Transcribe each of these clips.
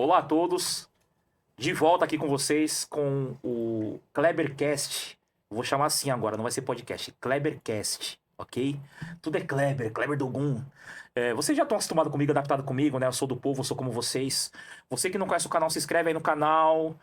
Olá a todos, de volta aqui com vocês com o Klebercast. Vou chamar assim agora, não vai ser podcast, Klebercast, ok? Tudo é Kleber, Kleber Dogum. Vocês já estão acostumados comigo, adaptado comigo, né? Eu sou do povo, eu sou como vocês. Você que não conhece o canal, se inscreve aí no canal.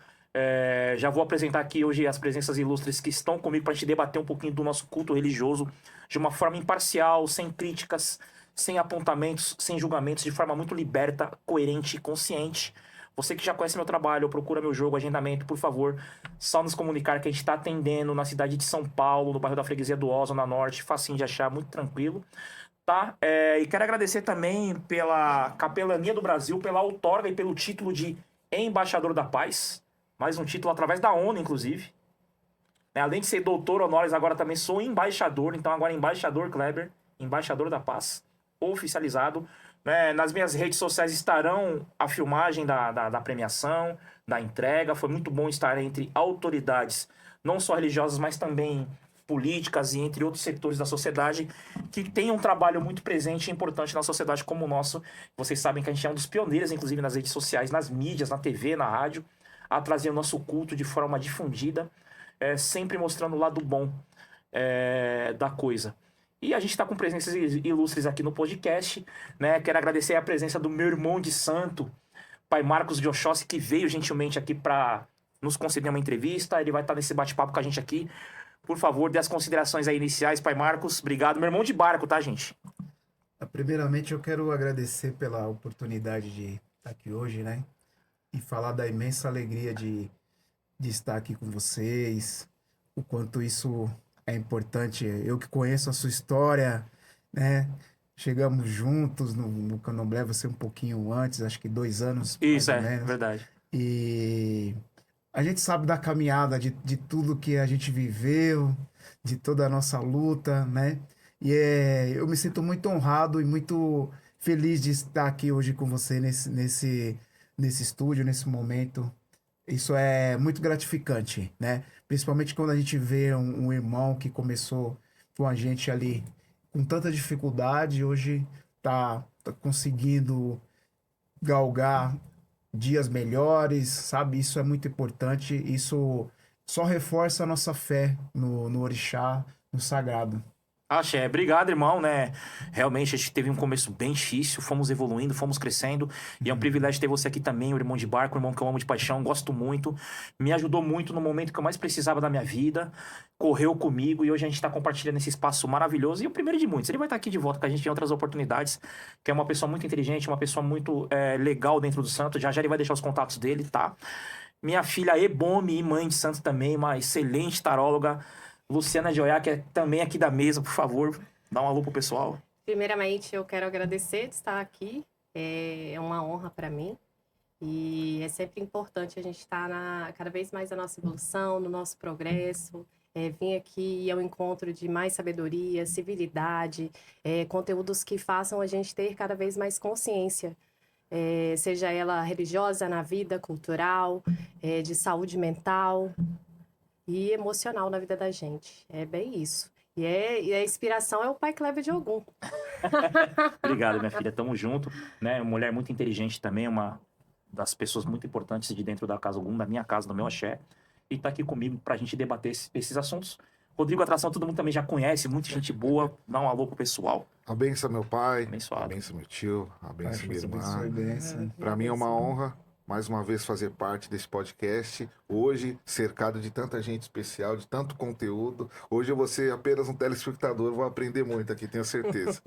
Já vou apresentar aqui hoje as presenças ilustres que estão comigo para a gente debater um pouquinho do nosso culto religioso de uma forma imparcial, sem críticas, sem apontamentos, sem julgamentos, de forma muito liberta, coerente e consciente. Você que já conhece meu trabalho, procura meu jogo, agendamento, por favor, só nos comunicar que a gente está atendendo na cidade de São Paulo, no bairro da Freguesia do Osa, na Norte, facinho de achar, muito tranquilo, tá? E quero agradecer também pela Capelania do Brasil, pela outorga e pelo título de Embaixador da Paz, mais um título através da ONU, inclusive. Além de ser doutor honoris, agora também sou embaixador, então agora embaixador Kleber, embaixador da paz, oficializado. Nas minhas redes sociais estarão a filmagem da premiação, da entrega. Foi muito bom estar entre autoridades, não só religiosas, mas também políticas e entre outros setores da sociedade que tem um trabalho muito presente e importante na sociedade como o nosso. Vocês sabem que a gente é um dos pioneiros, inclusive nas redes sociais, nas mídias, na TV, na rádio, a trazer o nosso culto de forma difundida, sempre mostrando o lado bom da coisa. E a gente está com presenças ilustres aqui no podcast, né? Quero agradecer a presença do meu irmão de santo, pai Marcos de Oxóssi, que veio gentilmente aqui para nos conceder uma entrevista. Ele vai estar nesse bate-papo com a gente aqui. Por favor, dê as considerações aí iniciais, pai Marcos. Obrigado. Meu irmão de barco, tá, gente? Primeiramente, eu quero agradecer pela oportunidade de estar aqui hoje, né? E falar da imensa alegria de estar aqui com vocês, o quanto isso é importante. Eu que conheço a sua história, né? Chegamos juntos no Candomblé, você um pouquinho antes, acho que 2 anos, mais Isso, ou menos. verdade. E a gente sabe da caminhada, de tudo que a gente viveu, de toda a nossa luta, né? Eu me sinto muito honrado e muito feliz de estar aqui hoje com você nesse estúdio, nesse momento. Isso é muito gratificante, né? Principalmente quando a gente vê um irmão que começou com a gente ali com tanta dificuldade, hoje tá conseguindo galgar dias melhores, sabe? Isso é muito importante. Isso só reforça a nossa fé no orixá, no sagrado. Axé, obrigado, irmão, né? Realmente a gente teve um começo bem difícil, fomos evoluindo, fomos crescendo, e é um privilégio ter você aqui também, o irmão de barco, o irmão que eu amo de paixão, gosto muito, me ajudou muito no momento que eu mais precisava da minha vida, correu comigo, e hoje a gente está compartilhando esse espaço maravilhoso, e o primeiro de muitos, ele vai estar aqui de volta com a gente em outras oportunidades, que é uma pessoa muito inteligente, uma pessoa muito legal dentro do santo, já já ele vai deixar os contatos dele, tá? Minha filha Ebome, mãe de santo também, uma excelente taróloga, Luciana Joiá, que é também aqui da mesa, por favor, dá um alô pro pessoal. Primeiramente, eu quero agradecer de estar aqui. É uma honra para mim. E é sempre importante a gente estar cada vez mais na nossa evolução, no nosso progresso. Vim aqui ao encontro de mais sabedoria, civilidade, conteúdos que façam a gente ter cada vez mais consciência. Seja ela religiosa, na vida, cultural, de saúde mental e emocional na vida da gente. É bem isso. E a inspiração é o pai Kleber de Ogum. Obrigado, minha filha. Tamo junto. Né? Mulher muito inteligente também, uma das pessoas muito importantes de dentro da casa Ogum, da minha casa, do meu axé. E tá aqui comigo pra gente debater esses assuntos. Rodrigo Atração, todo mundo também já conhece, muita gente boa. Dá um alô pro pessoal. Abençoa meu pai, Abençoado. abençoa meu tio, abençoa minha irmã. Benção. Para mim é uma honra, mais uma vez, fazer parte desse podcast. Hoje, cercado de tanta gente especial, de tanto conteúdo. Hoje eu vou ser apenas um telespectador, vou aprender muito aqui, tenho certeza.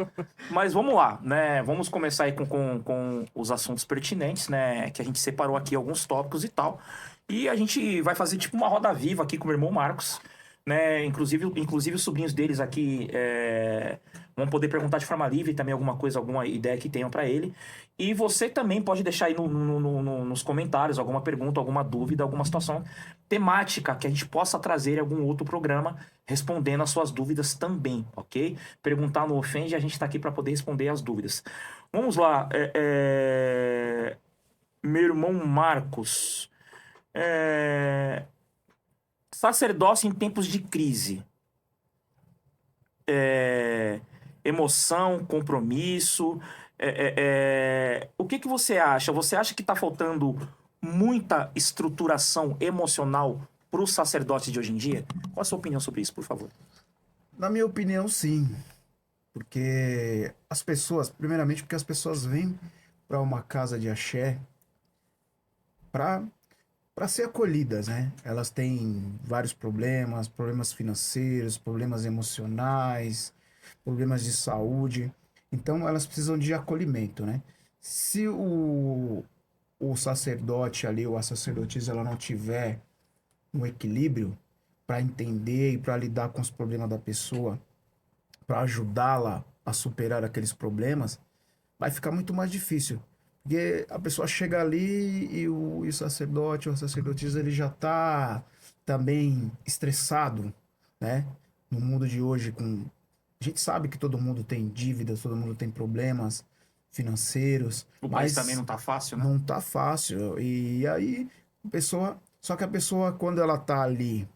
Mas vamos lá, né? Vamos começar aí com os assuntos pertinentes, né? Que a gente separou aqui alguns tópicos e tal. E a gente vai fazer tipo uma roda viva aqui com o meu irmão Marcos, né? Inclusive os sobrinhos deles aqui vão poder perguntar de forma livre também alguma coisa, alguma ideia que tenham para ele. E você também pode deixar aí nos comentários alguma pergunta, alguma dúvida, alguma situação temática que a gente possa trazer em algum outro programa respondendo as suas dúvidas também, ok? Perguntar não ofende, a gente está aqui para poder responder as dúvidas. Vamos lá, meu irmão Marcos. Sacerdócio em tempos de crise. Emoção, compromisso, O que você acha? Você acha que está faltando muita estruturação emocional para os sacerdotes de hoje em dia? Qual a sua opinião sobre isso, por favor? Na minha opinião, sim. Porque as pessoas, primeiramente, porque as pessoas vêm para uma casa de axé para ser acolhidas, né? Elas têm vários problemas, problemas financeiros, problemas emocionais, problemas de saúde. Então, elas precisam de acolhimento, né? Se o sacerdote ali, ou a sacerdotisa, ela não tiver um equilíbrio para entender e para lidar com os problemas da pessoa, para ajudá-la a superar aqueles problemas, vai ficar muito mais difícil. Porque a pessoa chega ali e o sacerdote ou a sacerdotisa ele já está também estressado, né? No mundo de hoje, a gente sabe que todo mundo tem dívidas, todo mundo tem problemas financeiros, O país mas também não tá fácil, né? não tá fácil. E aí, só que a pessoa, quando ela tá ali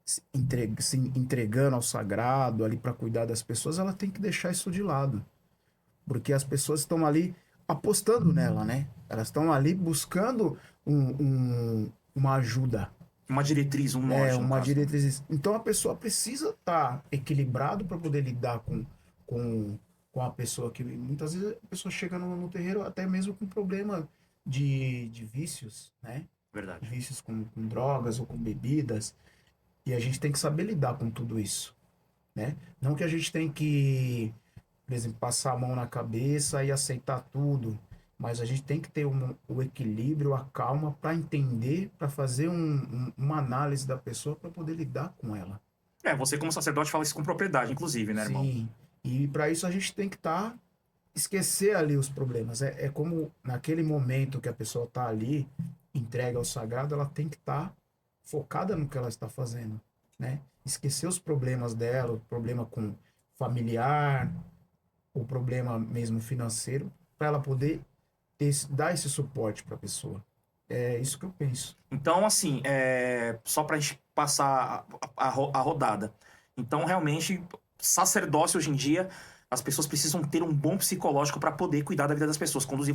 se entregando ao sagrado, ali para cuidar das pessoas, ela tem que deixar isso de lado. Porque as pessoas estão ali apostando nela, né? Elas estão ali buscando uma ajuda, Uma diretriz, um norte, no uma caso. diretriz. Então a pessoa precisa estar equilibrado para poder lidar com, com a pessoa que muitas vezes a pessoa chega no terreiro até mesmo com problema de vícios, né? Verdade. Vícios com drogas ou com bebidas. E a gente tem que saber lidar com tudo isso, né? Não que a gente tem que, por exemplo, passar a mão na cabeça e aceitar tudo, mas a gente tem que ter o equilíbrio, a calma para entender, para fazer uma análise da pessoa para poder lidar com ela. Você como sacerdote fala isso com propriedade, inclusive, né, irmão? Sim. E para isso a gente tem que esquecer ali os problemas. É como naquele momento que a pessoa está ali, entrega ao sagrado, ela tem que estar focada no que ela está fazendo, né? Esquecer os problemas dela, o problema com familiar, o problema mesmo financeiro, para ela poder dar esse suporte para a pessoa. É isso que eu penso. Então, assim, só pra gente passar a rodada. Então, realmente, sacerdócio hoje em dia, as pessoas precisam ter um bom psicológico para poder cuidar da vida das pessoas, conduzir a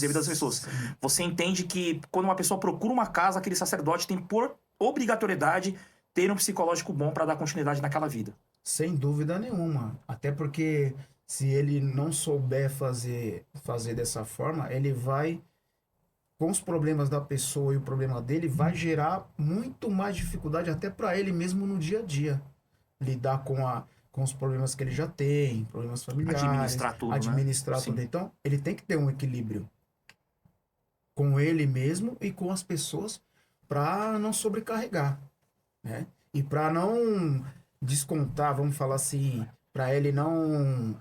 vida das pessoas. Sim. Você entende que quando uma pessoa procura uma casa, aquele sacerdote tem por obrigatoriedade ter um psicológico bom para dar continuidade naquela vida. Sem dúvida nenhuma. Até porque se ele não souber fazer dessa forma, ele vai, com os problemas da pessoa e o problema dele, vai gerar muito mais dificuldade até para ele mesmo no dia a dia. Lidar com os problemas que ele já tem, problemas familiares, Administrar tudo, né? administrar Sim. tudo. Então, ele tem que ter um equilíbrio com ele mesmo e com as pessoas para não sobrecarregar, né? E para não descontar, vamos falar assim, para ele não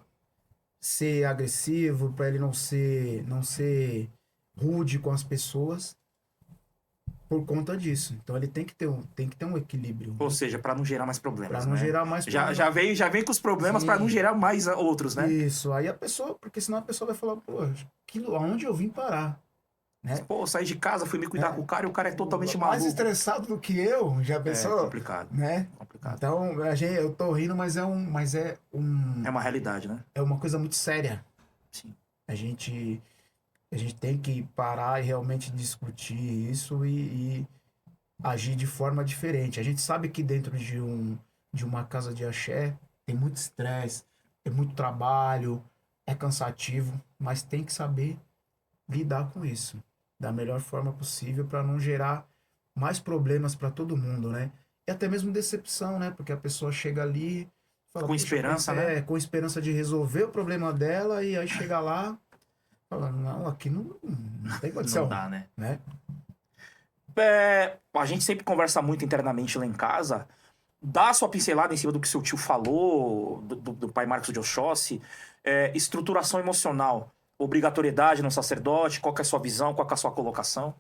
ser agressivo, para ele não ser rude com as pessoas por conta disso. Então ele tem que ter um equilíbrio, Ou seja, para não gerar mais problemas, para não né? gerar mais problemas. Já vem com os problemas para não Sim. gerar mais outros, né? Isso. Aí a pessoa, porque senão a pessoa vai falar, pô, aonde eu vim parar, né? Pô, eu saí de casa, fui me cuidar com o cara e o cara é totalmente Mais maluco. estressado do que eu, já É pensou? complicado, Né? complicado. Então, eu tô rindo, mas é uma realidade, né? uma coisa muito séria. Sim. A gente tem que parar e realmente discutir isso e agir de forma diferente. A gente sabe que dentro de uma casa de axé tem muito estresse, tem muito trabalho, é cansativo, mas tem que saber lidar com isso da melhor forma possível para não gerar mais problemas para todo mundo, né? E até mesmo decepção, né? Porque a pessoa chega ali, fala, Com "Puxa, esperança, pensei- né? com esperança de resolver o problema dela e aí chega lá, fala, não, aqui não tem condição, Não dá, né? né? A gente sempre conversa muito internamente lá em casa. Dá a sua pincelada em cima do que seu tio falou, do pai Marcos de Oxóssi. Estruturação emocional, obrigatoriedade no sacerdote, qual que é a sua visão, qual que é a sua colocação?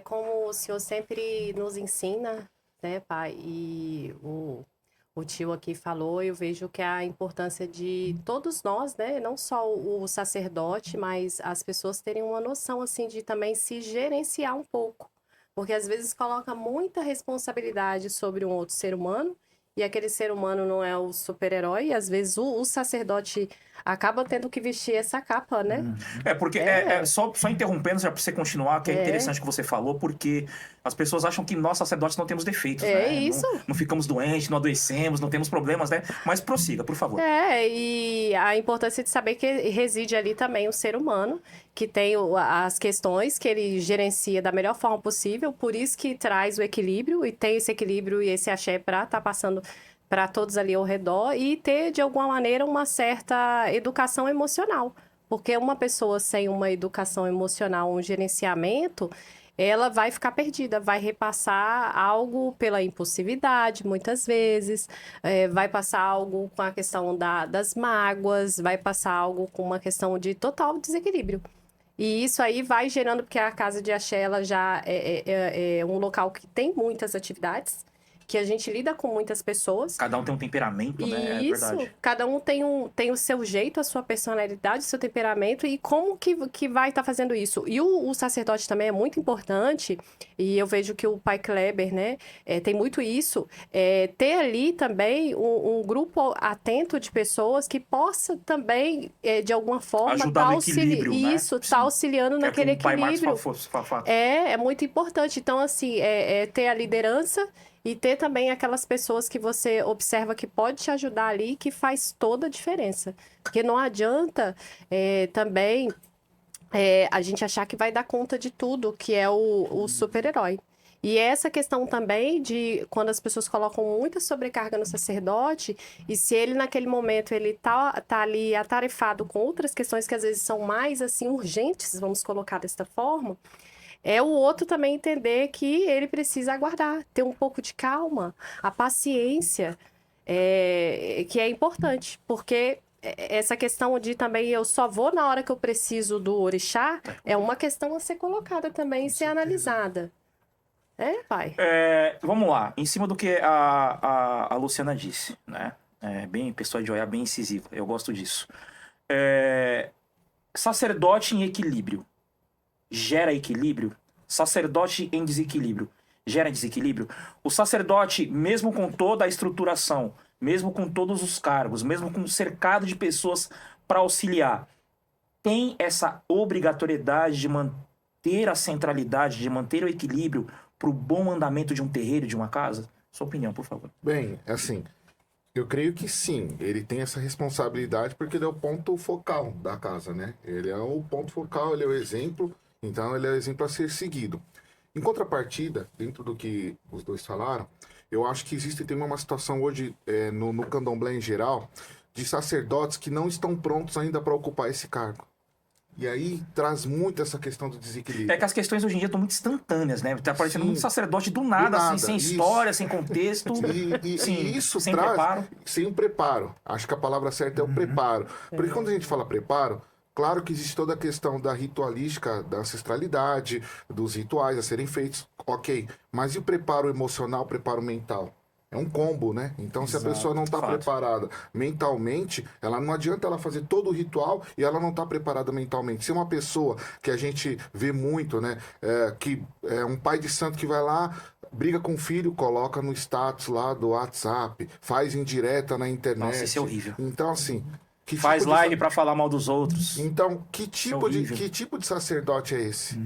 Como o senhor sempre nos ensina, né, pai? E o tio aqui falou, eu vejo que a importância de todos nós, né, não só o sacerdote, mas as pessoas terem uma noção, assim, de também se gerenciar um pouco. Porque às vezes coloca muita responsabilidade sobre um outro ser humano e aquele ser humano não é o super-herói, e às vezes o sacerdote acaba tendo que vestir essa capa, né? Porque só interrompendo já pra você continuar, que é interessante o que você falou, porque as pessoas acham que nós sacerdotes não temos defeitos, né? Isso. Não ficamos doentes, não adoecemos, não temos problemas, né? Mas prossiga, por favor. E a importância de saber que reside ali também o ser humano, que tem as questões que ele gerencia da melhor forma possível, por isso que traz o equilíbrio, e tem esse equilíbrio e esse axé para estar passando para todos ali ao redor, e ter, de alguma maneira, uma certa educação emocional. Porque uma pessoa sem uma educação emocional, um gerenciamento, ela vai ficar perdida, vai repassar algo pela impulsividade, muitas vezes, vai passar algo com a questão das mágoas, vai passar algo com uma questão de total desequilíbrio. E isso aí vai gerando, porque a casa de axé, ela já é um local que tem muitas atividades, que a gente lida com muitas pessoas. Cada um tem um temperamento, né? Isso, É verdade. cada um tem o seu jeito, a sua personalidade, o seu temperamento, e como que vai estar fazendo isso. E o sacerdote também é muito importante, e eu vejo que o pai Kleber, né, tem muito isso, ter ali também um grupo atento de pessoas que possa também, de alguma forma, ajudar no equilíbrio, né? Isso, tá auxiliando naquele equilíbrio. É muito importante. Então, assim, ter a liderança e ter também aquelas pessoas que você observa que pode te ajudar ali, que faz toda a diferença. Porque não adianta também a gente achar que vai dar conta de tudo, que é o super-herói. E essa questão também de quando as pessoas colocam muita sobrecarga no sacerdote, e se ele naquele momento ele tá ali atarefado com outras questões que às vezes são mais assim urgentes, vamos colocar desta forma, o outro também entender que ele precisa aguardar, ter um pouco de calma, a paciência, que é importante, porque essa questão de também eu só vou na hora que eu preciso do orixá, é uma questão a ser colocada também e ser analisada. Pai? Vamos lá, em cima do que a Luciana disse, né? Bem, pessoa de olhar bem incisiva, eu gosto disso. Sacerdote em equilíbrio gera equilíbrio? Sacerdote em desequilíbrio gera desequilíbrio? O sacerdote, mesmo com toda a estruturação, mesmo com todos os cargos, mesmo com um cercado de pessoas para auxiliar, tem essa obrigatoriedade de manter a centralidade, de manter o equilíbrio para o bom andamento de um terreiro, de uma casa? Sua opinião, por favor. Bem, assim, eu creio que sim, ele tem essa responsabilidade porque ele é o ponto focal da casa, né? Ele é o ponto focal, ele é o exemplo, então ele é o exemplo a ser seguido. Em contrapartida, dentro do que os dois falaram, eu acho que tem uma situação hoje no candomblé em geral, de sacerdotes que não estão prontos ainda para ocupar esse cargo. E aí traz muito essa questão do desequilíbrio. É que as questões hoje em dia estão muito instantâneas, né? Tá aparecendo muito sacerdote do nada, assim, sem história, sem contexto. E isso sem traz... preparo. Sem o preparo. Acho que a palavra certa é o preparo. Porque quando a gente fala preparo, claro que existe toda a questão da ritualística, da ancestralidade, dos rituais a serem feitos, ok. Mas e o preparo emocional, o preparo mental? É um combo, né? Então, se a pessoa não está preparada mentalmente, ela não adianta ela fazer todo o ritual e ela não está preparada mentalmente. Se é uma pessoa que a gente vê muito, né? Que é um pai de santo que vai lá, briga com o filho, coloca no status lá do WhatsApp, faz indireta na internet. Nossa, isso é horrível. Então, assim... Faz tipo live para falar mal dos outros. Então, que tipo de sacerdote é esse?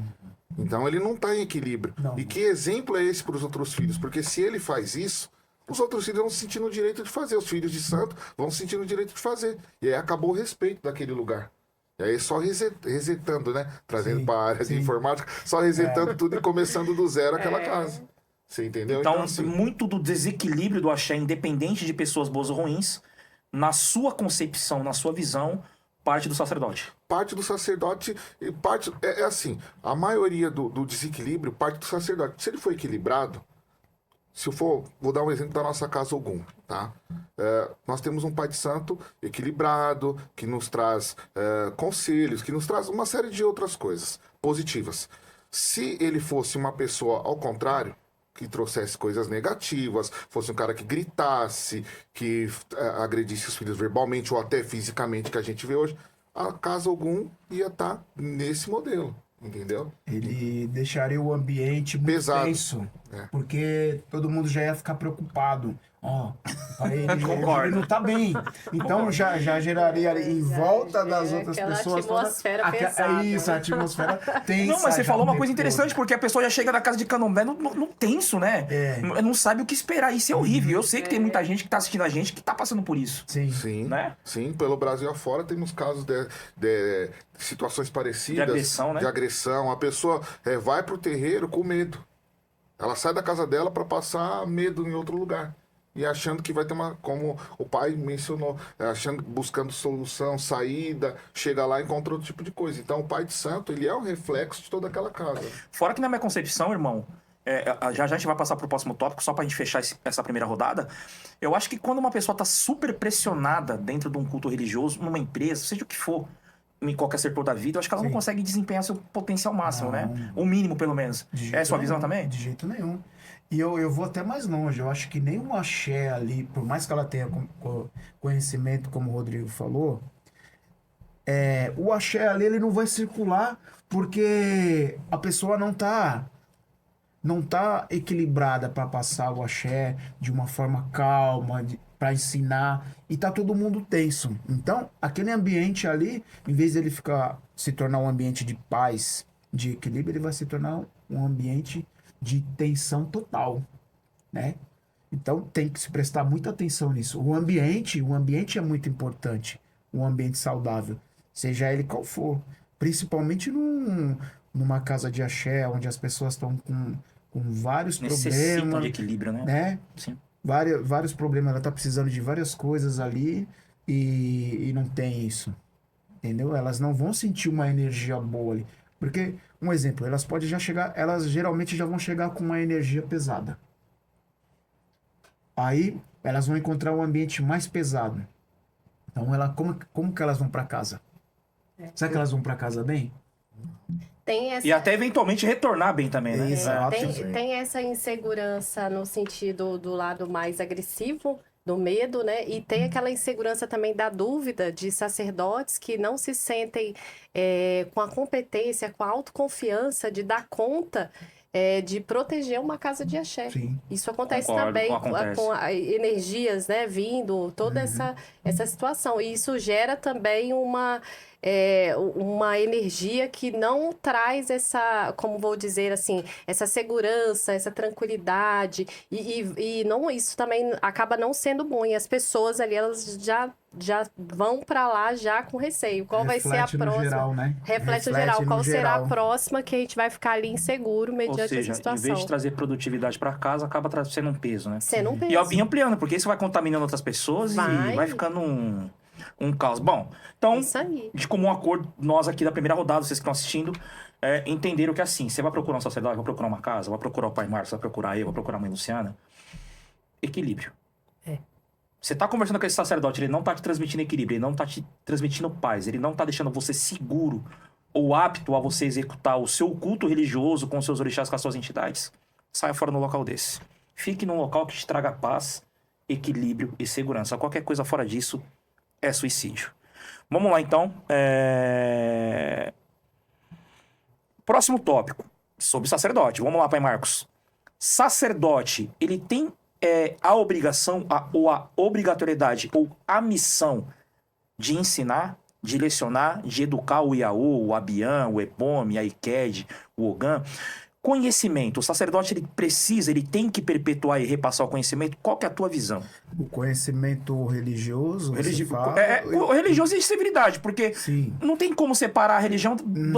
Então, ele não está em equilíbrio. Não. E que exemplo é esse para os outros filhos? Porque se ele faz isso, os outros filhos vão se sentir no direito de fazer. Os filhos de santo vão se sentir no direito de fazer. E aí acabou o respeito daquele lugar. E aí só resetando, né? Trazendo para a área de informática, só resetando tudo e começando do zero aquela casa. Você entendeu? Então assim, muito do desequilíbrio do axé, independente de pessoas boas ou ruins, na sua concepção, na sua visão, parte do sacerdote. Parte do sacerdote, parte assim, a maioria do desequilíbrio parte do sacerdote. Se ele for equilibrado, se eu for, vou dar um exemplo da nossa casa Ogum, tá? Nós temos um pai de santo equilibrado, que nos traz conselhos, que nos traz uma série de outras coisas positivas. Se ele fosse uma pessoa ao contrário, que trouxesse coisas negativas, fosse um cara que gritasse, que agredisse os filhos verbalmente ou até fisicamente, que a gente vê hoje, a casa Ogum ia estar nesse modelo. Entendeu? Ele deixaria o ambiente muito pesado. tenso, porque todo mundo já ia ficar preocupado. Ó, ele Concordo. não tá bem. Então já geraria ali em volta das outras aquela pessoas. atmosfera pesada. É isso, a atmosfera tensa. Não, mas você já falou o uma tempo coisa interessante, todo. porque a pessoa já chega da casa de candomblé no tenso, né? É. Não sabe o que esperar. Isso é horrível. Eu sei que tem muita gente que tá assistindo a gente que tá passando por isso. Sim. Sim, Né? sim, pelo Brasil afora temos casos de situações parecidas. De agressão, né? De agressão. A pessoa vai pro terreiro com medo. Ela sai da casa dela para passar medo em outro lugar. E achando que vai ter como o pai mencionou, buscando solução, saída, chega lá e encontra outro tipo de coisa. Então o pai de santo, ele é o reflexo de toda aquela casa. Fora que na minha concepção, irmão, já a gente vai passar pro próximo tópico, só pra gente fechar essa primeira rodada. Eu acho que quando uma pessoa tá super pressionada dentro de um culto religioso, numa empresa, seja o que for, em qualquer setor da vida, eu acho que ela não Sim. consegue desempenhar seu potencial máximo, Não. né? O mínimo, pelo menos. De É a jeito sua visão nenhum, também? De jeito nenhum. E eu vou até mais longe. Eu acho que nem uma axé ali, por mais que ela tenha conhecimento, como o Rodrigo falou, o axé ali ele não vai circular porque a pessoa não tá equilibrada para passar o axé de uma forma calma, para ensinar, e tá todo mundo tenso. Então, aquele ambiente ali, em vez dele se tornar um ambiente de paz, de equilíbrio, ele vai se tornar um ambiente de tensão total, né? Então, tem que se prestar muita atenção nisso. O ambiente é muito importante, um ambiente saudável, seja ele qual for, principalmente numa casa de axé, onde as pessoas estão com vários Necessitam problemas, de equilíbrio, né? né? Sim. Vários problemas, ela tá precisando de várias coisas ali e não tem isso, entendeu? Elas não vão sentir uma energia boa ali, porque, um exemplo, elas geralmente já vão chegar com uma energia pesada. Aí, elas vão encontrar um ambiente mais pesado. Então, como que elas vão para casa? Será que elas vão para casa bem? Tem essa, E até eventualmente retornar bem também, né? Exato. tem essa insegurança no sentido do lado mais agressivo, do medo, né? E tem aquela insegurança também da dúvida de sacerdotes que não se sentem com a competência, com a autoconfiança de dar conta de proteger uma casa de axé. Sim. Isso acontece Concordo, também acontece. com energias, né, vindo, toda essa situação. E isso gera também uma energia que não traz essa, como vou dizer assim, essa segurança, essa tranquilidade. E não, isso também acaba não sendo bom. E as pessoas ali, elas já vão para lá já com receio. Qual vai ser a Reflete no próxima? geral, né? Reflete no Reflete geral. no Qual será a geral. próxima que a gente vai ficar ali inseguro Ou mediante seja, essa em situação? vez de trazer produtividade para casa, acaba sendo um peso, né? Sendo um E peso. e ampliando, porque isso vai contaminando outras pessoas Vai. e vai ficando um caos. Bom, então, Isso aí. de comum acordo, nós aqui da primeira rodada, vocês que estão assistindo, entenderam que assim, você vai procurar um sacerdote, vai procurar uma casa, vai procurar o pai Marcos, vai procurar eu, vai procurar a mãe Luciana. Equilíbrio. Você tá conversando com esse sacerdote, ele não tá te transmitindo equilíbrio, ele não tá te transmitindo paz, ele não tá deixando você seguro ou apto a você executar o seu culto religioso com os seus orixás, com as suas entidades. Saia fora no local desse. Fique num local que te traga paz, equilíbrio e segurança. Qualquer coisa fora disso é suicídio. Vamos lá, então. Próximo tópico, sobre sacerdote. Vamos lá, pai Marcos. Sacerdote, ele tem a obrigação, ou a obrigatoriedade, ou a missão de ensinar, de lecionar, de educar o Iaô, o Abian, o Ebome, a Iked, o Ogã. Conhecimento. O sacerdote, ele tem que perpetuar e repassar o conhecimento. Qual que é a tua visão? O conhecimento religioso, você fala, O religioso e civilidade, porque sim. não tem como separar a religião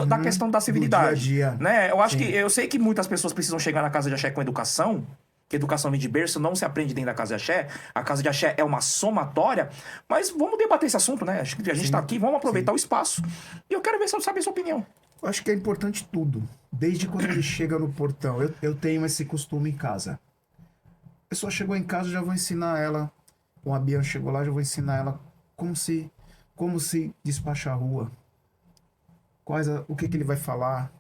da questão da civilidade. Do dia a dia. Né? Eu acho Sim. que eu sei que muitas pessoas precisam chegar na casa de axé com educação, que educação vem de berço, não se aprende dentro da casa de axé. A casa de axé é uma somatória, mas vamos debater esse assunto, né? Acho que a gente está aqui, vamos aproveitar o espaço. E eu quero saber a sua opinião. Eu acho que é importante tudo. Desde quando ele chega no portão. Eu tenho esse costume em casa. A pessoa chegou em casa, eu já vou ensinar ela. O Abian chegou lá, já vou ensinar ela como se despachar a rua. O que ele vai falar.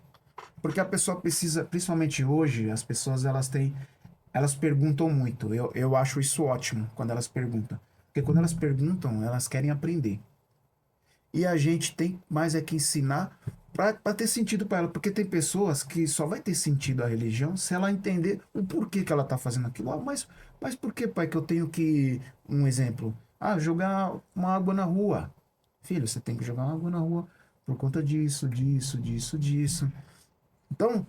Porque a pessoa precisa, principalmente hoje, as pessoas elas perguntam muito. Eu acho isso ótimo, quando elas perguntam. Porque quando elas perguntam, elas querem aprender. E a gente tem mais que ensinar para ter sentido para ela, porque tem pessoas que só vai ter sentido a religião se ela entender o porquê que ela tá fazendo aquilo. Mas por que, pai, que eu tenho que, um exemplo, jogar uma água na rua? Filho, você tem que jogar uma água na rua por conta disso, disso, disso, disso. Então,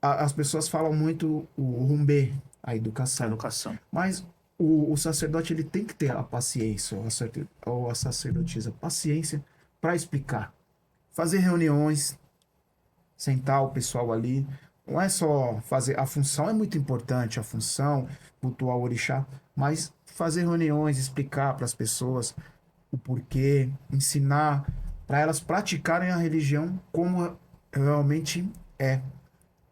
as pessoas falam muito o rumbê, a A educação. educação. Mas o sacerdote ele tem que ter a paciência, ou a sacerdotisa, paciência para explicar. Fazer reuniões, sentar o pessoal ali. Não é só fazer. A função é muito importante, a função, cultuar o orixá, mas fazer reuniões, explicar para as pessoas o porquê, ensinar para elas praticarem a religião como realmente é.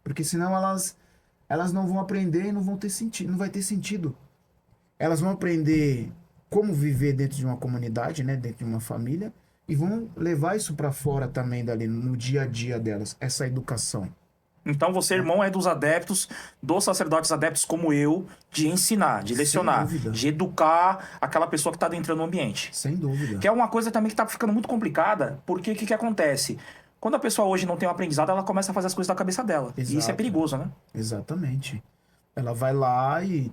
Porque senão elas não vão aprender e não vão ter sentido, não vai ter sentido. Elas vão aprender como viver dentro de uma comunidade, né, dentro de uma família, e vão levar isso para fora também dali no dia a dia delas, essa educação. Então você, irmão, é dos adeptos, dos sacerdotes adeptos como eu, de ensinar, de Sem lecionar, dúvida. de educar aquela pessoa que está adentrando no ambiente. Sem dúvida. Que é uma coisa também que tá ficando muito complicada, porque o que acontece? Quando a pessoa hoje não tem um aprendizado, ela começa a fazer as coisas da cabeça dela. E isso é Exato. perigoso, né? Exatamente. Ela vai lá e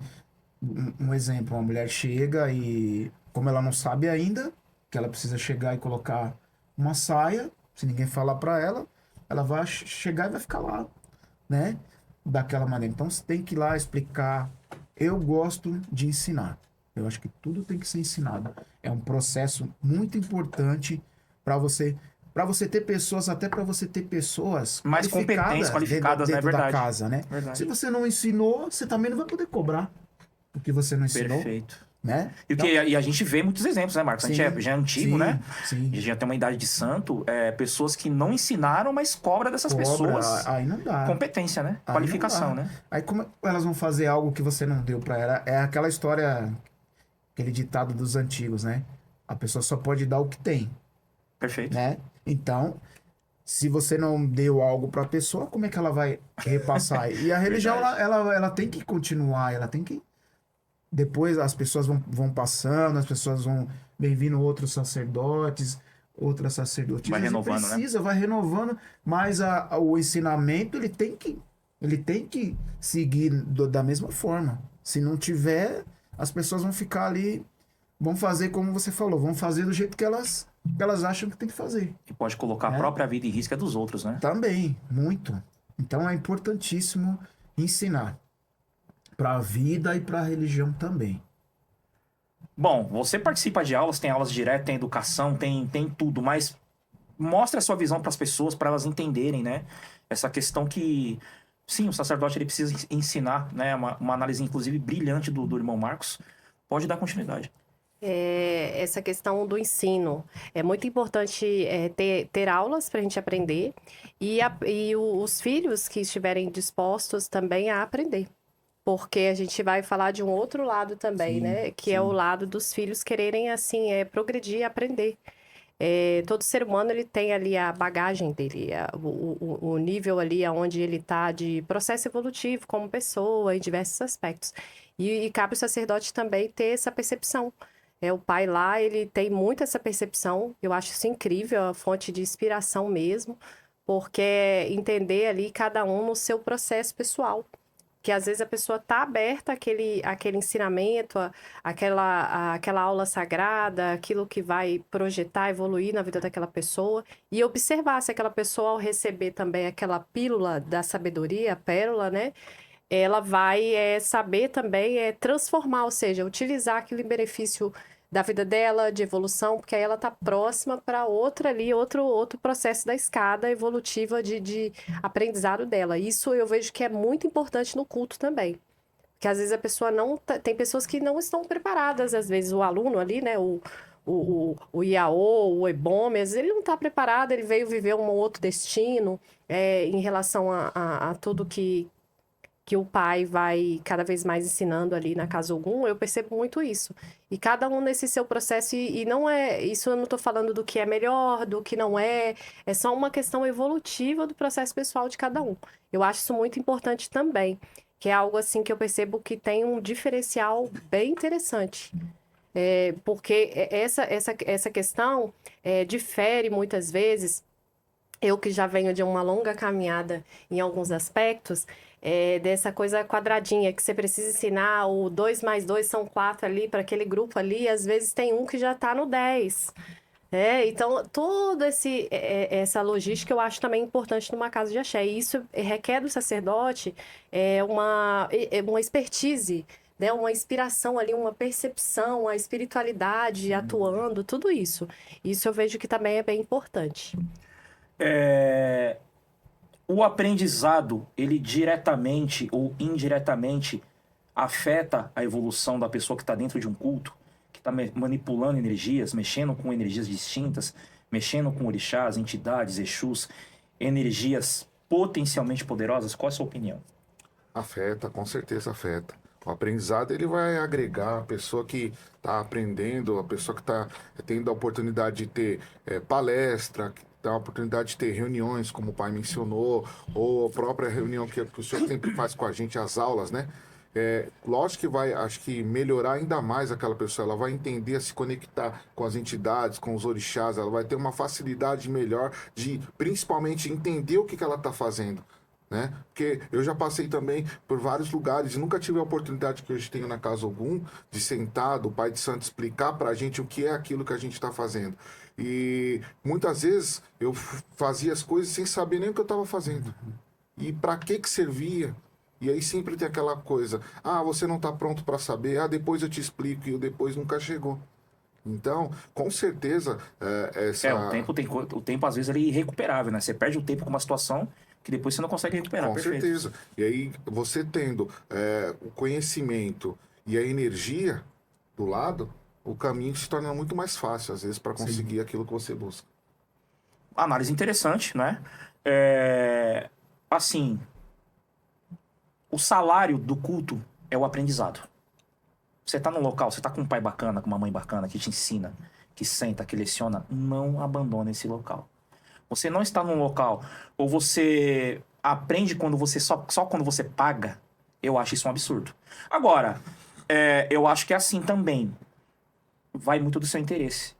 um exemplo, uma mulher chega e como ela não sabe ainda que ela precisa chegar e colocar uma saia, se ninguém falar para ela, ela vai chegar e vai ficar lá, né? Daquela maneira. Então você tem que ir lá explicar. Eu gosto de ensinar. Eu acho que tudo tem que ser ensinado. É um processo muito importante para você ter pessoas, até para você ter pessoas Mais competentes, qualificadas, dentro né? da Verdade. casa, né? Verdade. Se você não ensinou, você também não vai poder cobrar o que você não ensinou, Perfeito. né? E a gente vê muitos exemplos, né, Marcos? A gente Sim, já é antigo, sim, né? sim. A gente já tem uma idade de santo, pessoas que não ensinaram, mas cobra dessas Cobra, pessoas aí não dá. competência, né? Aí Qualificação, não dá. né? Aí como elas vão fazer algo que você não deu para ela? É aquela história, aquele ditado dos antigos, né? A pessoa só pode dar o que tem, Perfeito. né? Então, se você não deu algo para a pessoa, como é que ela vai repassar? E a religião, Verdade. ela tem que continuar, ela tem que... Depois as pessoas vão passando, as pessoas vem vindo outros sacerdotes, outras sacerdotisas. Vai renovando, né? Precisa, vai renovando, mas o ensinamento ele tem que seguir da mesma forma. Se não tiver, as pessoas vão ficar ali, vão fazer como você falou, vão fazer do jeito que elas acham que tem que fazer. E pode colocar a própria vida em risco é dos outros, né? Também, muito. Então é importantíssimo ensinar para a vida e para a religião também. Bom, você participa de aulas, tem aulas direto, tem educação, tem tudo, mas mostre a sua visão para as pessoas, para elas entenderem, né? Essa questão que, sim, o sacerdote ele precisa ensinar, né? Uma análise, inclusive, brilhante do irmão Marcos. Pode dar continuidade. Essa questão do ensino. É muito importante ter aulas para a gente aprender e os filhos que estiverem dispostos também a aprender. Porque a gente vai falar de um outro lado também, Sim, né? Que sim. é o lado dos filhos quererem, assim, progredir e aprender. Todo ser humano, ele tem ali a bagagem dele, o nível ali onde ele está de processo evolutivo como pessoa, em diversos aspectos. E cabe o sacerdote também ter essa percepção. O pai lá, ele tem muito essa percepção. Eu acho isso incrível, a fonte de inspiração mesmo. Porque entender ali cada um no seu processo pessoal. Que às vezes a pessoa está aberta àquele ensinamento, àquela aula sagrada, aquilo que vai projetar, evoluir na vida daquela pessoa, e observar se aquela pessoa, ao receber também aquela pílula da sabedoria, a pérola, né? Ela vai saber também transformar, ou seja, utilizar aquele benefício da vida dela, de evolução, porque aí ela está próxima para outro processo da escada evolutiva de aprendizado dela. Isso eu vejo que é muito importante no culto também. Porque às vezes a pessoa não... Tem pessoas que não estão preparadas, às vezes o aluno ali, né, o Iaô, o Ebome, às vezes ele não está preparado, ele veio viver um outro destino em relação a tudo que o pai vai cada vez mais ensinando ali na Casa Ogum, eu percebo muito isso. E cada um nesse seu processo, e não é... Isso eu não estou falando do que é melhor, do que não é só uma questão evolutiva do processo pessoal de cada um. Eu acho isso muito importante também, que é algo assim que eu percebo que tem um diferencial bem interessante. Porque essa questão difere muitas vezes eu que já venho de uma longa caminhada em alguns aspectos, dessa coisa quadradinha, que você precisa ensinar o 2 mais 2 são 4 ali para aquele grupo ali, às vezes tem um que já está no 10. Então, toda essa logística eu acho também importante numa casa de axé. E isso requer do sacerdote uma expertise, né? Uma inspiração ali, uma percepção, a espiritualidade atuando, tudo isso. Isso eu vejo que também é bem importante. O aprendizado, ele diretamente ou indiretamente afeta a evolução da pessoa que está dentro de um culto, que está manipulando energias, mexendo com energias distintas, mexendo com orixás, entidades, exus, energias potencialmente poderosas. Qual é a sua opinião? Afeta, com certeza afeta. O aprendizado ele vai agregar a pessoa que está aprendendo, a pessoa que está tendo a oportunidade de ter palestra, que tem a oportunidade de ter reuniões, como o pai mencionou, ou a própria reunião que o senhor sempre faz com a gente, as aulas, né? Lógico que vai, acho que melhorar ainda mais aquela pessoa, ela vai entender a se conectar com as entidades, com os orixás, ela vai ter uma facilidade melhor de, principalmente, entender o que ela está fazendo. Né? Porque eu já passei também por vários lugares e nunca tive a oportunidade que hoje tenho na Casa Ogum de sentar, do Pai de Santo explicar pra gente o que é aquilo que a gente está fazendo. E muitas vezes eu fazia as coisas sem saber nem o que eu estava fazendo. E para que servia? E aí sempre tem aquela coisa, você não está pronto para saber, depois eu te explico, e o depois nunca chegou. Então, com certeza, o tempo às vezes ele é irrecuperável, né? Você perde o tempo com uma situação que depois você não consegue recuperar. Com Perfeito. certeza. E aí, você tendo o conhecimento e a energia do lado, o caminho se torna muito mais fácil, às vezes, para conseguir aquilo que você busca. Análise interessante, né? Assim, o salário do culto é o aprendizado. Você tá num local, você tá com um pai bacana, com uma mãe bacana, que te ensina, que senta, que leciona, não abandone esse local. Você não está num local, ou você aprende quando você só quando você paga, eu acho isso um absurdo. Agora, eu acho que é assim também. Vai muito do seu interesse.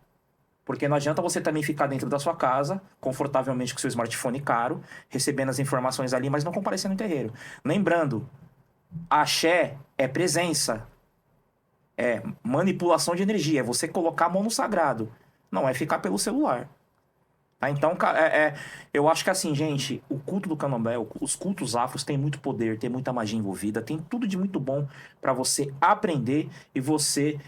Porque não adianta você também ficar dentro da sua casa, confortavelmente com seu smartphone caro, recebendo as informações ali, mas não comparecendo no terreiro. Lembrando, axé é presença, é manipulação de energia, é você colocar a mão no sagrado, não é ficar pelo celular. Então, eu acho que assim, gente, o culto do candomblé, os cultos afros têm muito poder, tem muita magia envolvida, tem tudo de muito bom para você aprender e você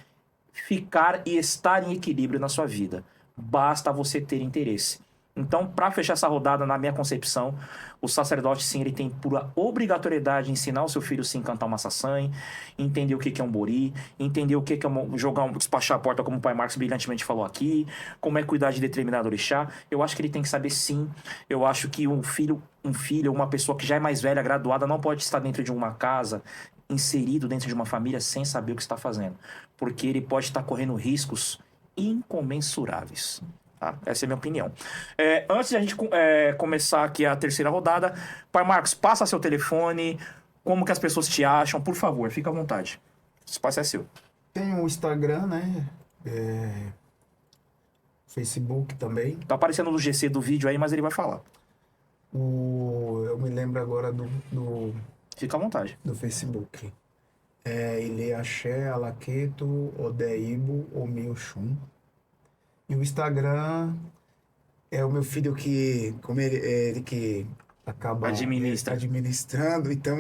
ficar e estar em equilíbrio na sua vida. Basta você ter interesse. Então, para fechar essa rodada, na minha concepção, o sacerdote, sim, ele tem pura obrigatoriedade de ensinar o seu filho, sim, cantar uma sassã, entender o que é um bori, entender o que é despachar a porta, como o pai Marcos brilhantemente falou aqui, como é cuidar de determinado orixá. Eu acho que ele tem que saber, sim. Eu acho que um filho, uma pessoa que já é mais velha, graduada, não pode estar dentro de uma casa, inserido dentro de uma família, sem saber o que está fazendo. Porque ele pode estar correndo riscos incomensuráveis. Tá? Essa é a minha opinião. Antes de a gente começar aqui a terceira rodada, pai Marcos, passa seu telefone, como que as pessoas te acham, por favor, fica à vontade. O espaço é seu. Tem o Instagram, né? Facebook também. Tá aparecendo no GC do vídeo aí, mas ele vai falar. Eu me lembro agora do Fica à vontade. do Facebook. Ile Axé, Alaqueto, Odeibo, Omilchum. E o Instagram é o meu filho que, como ele que acaba administrando, então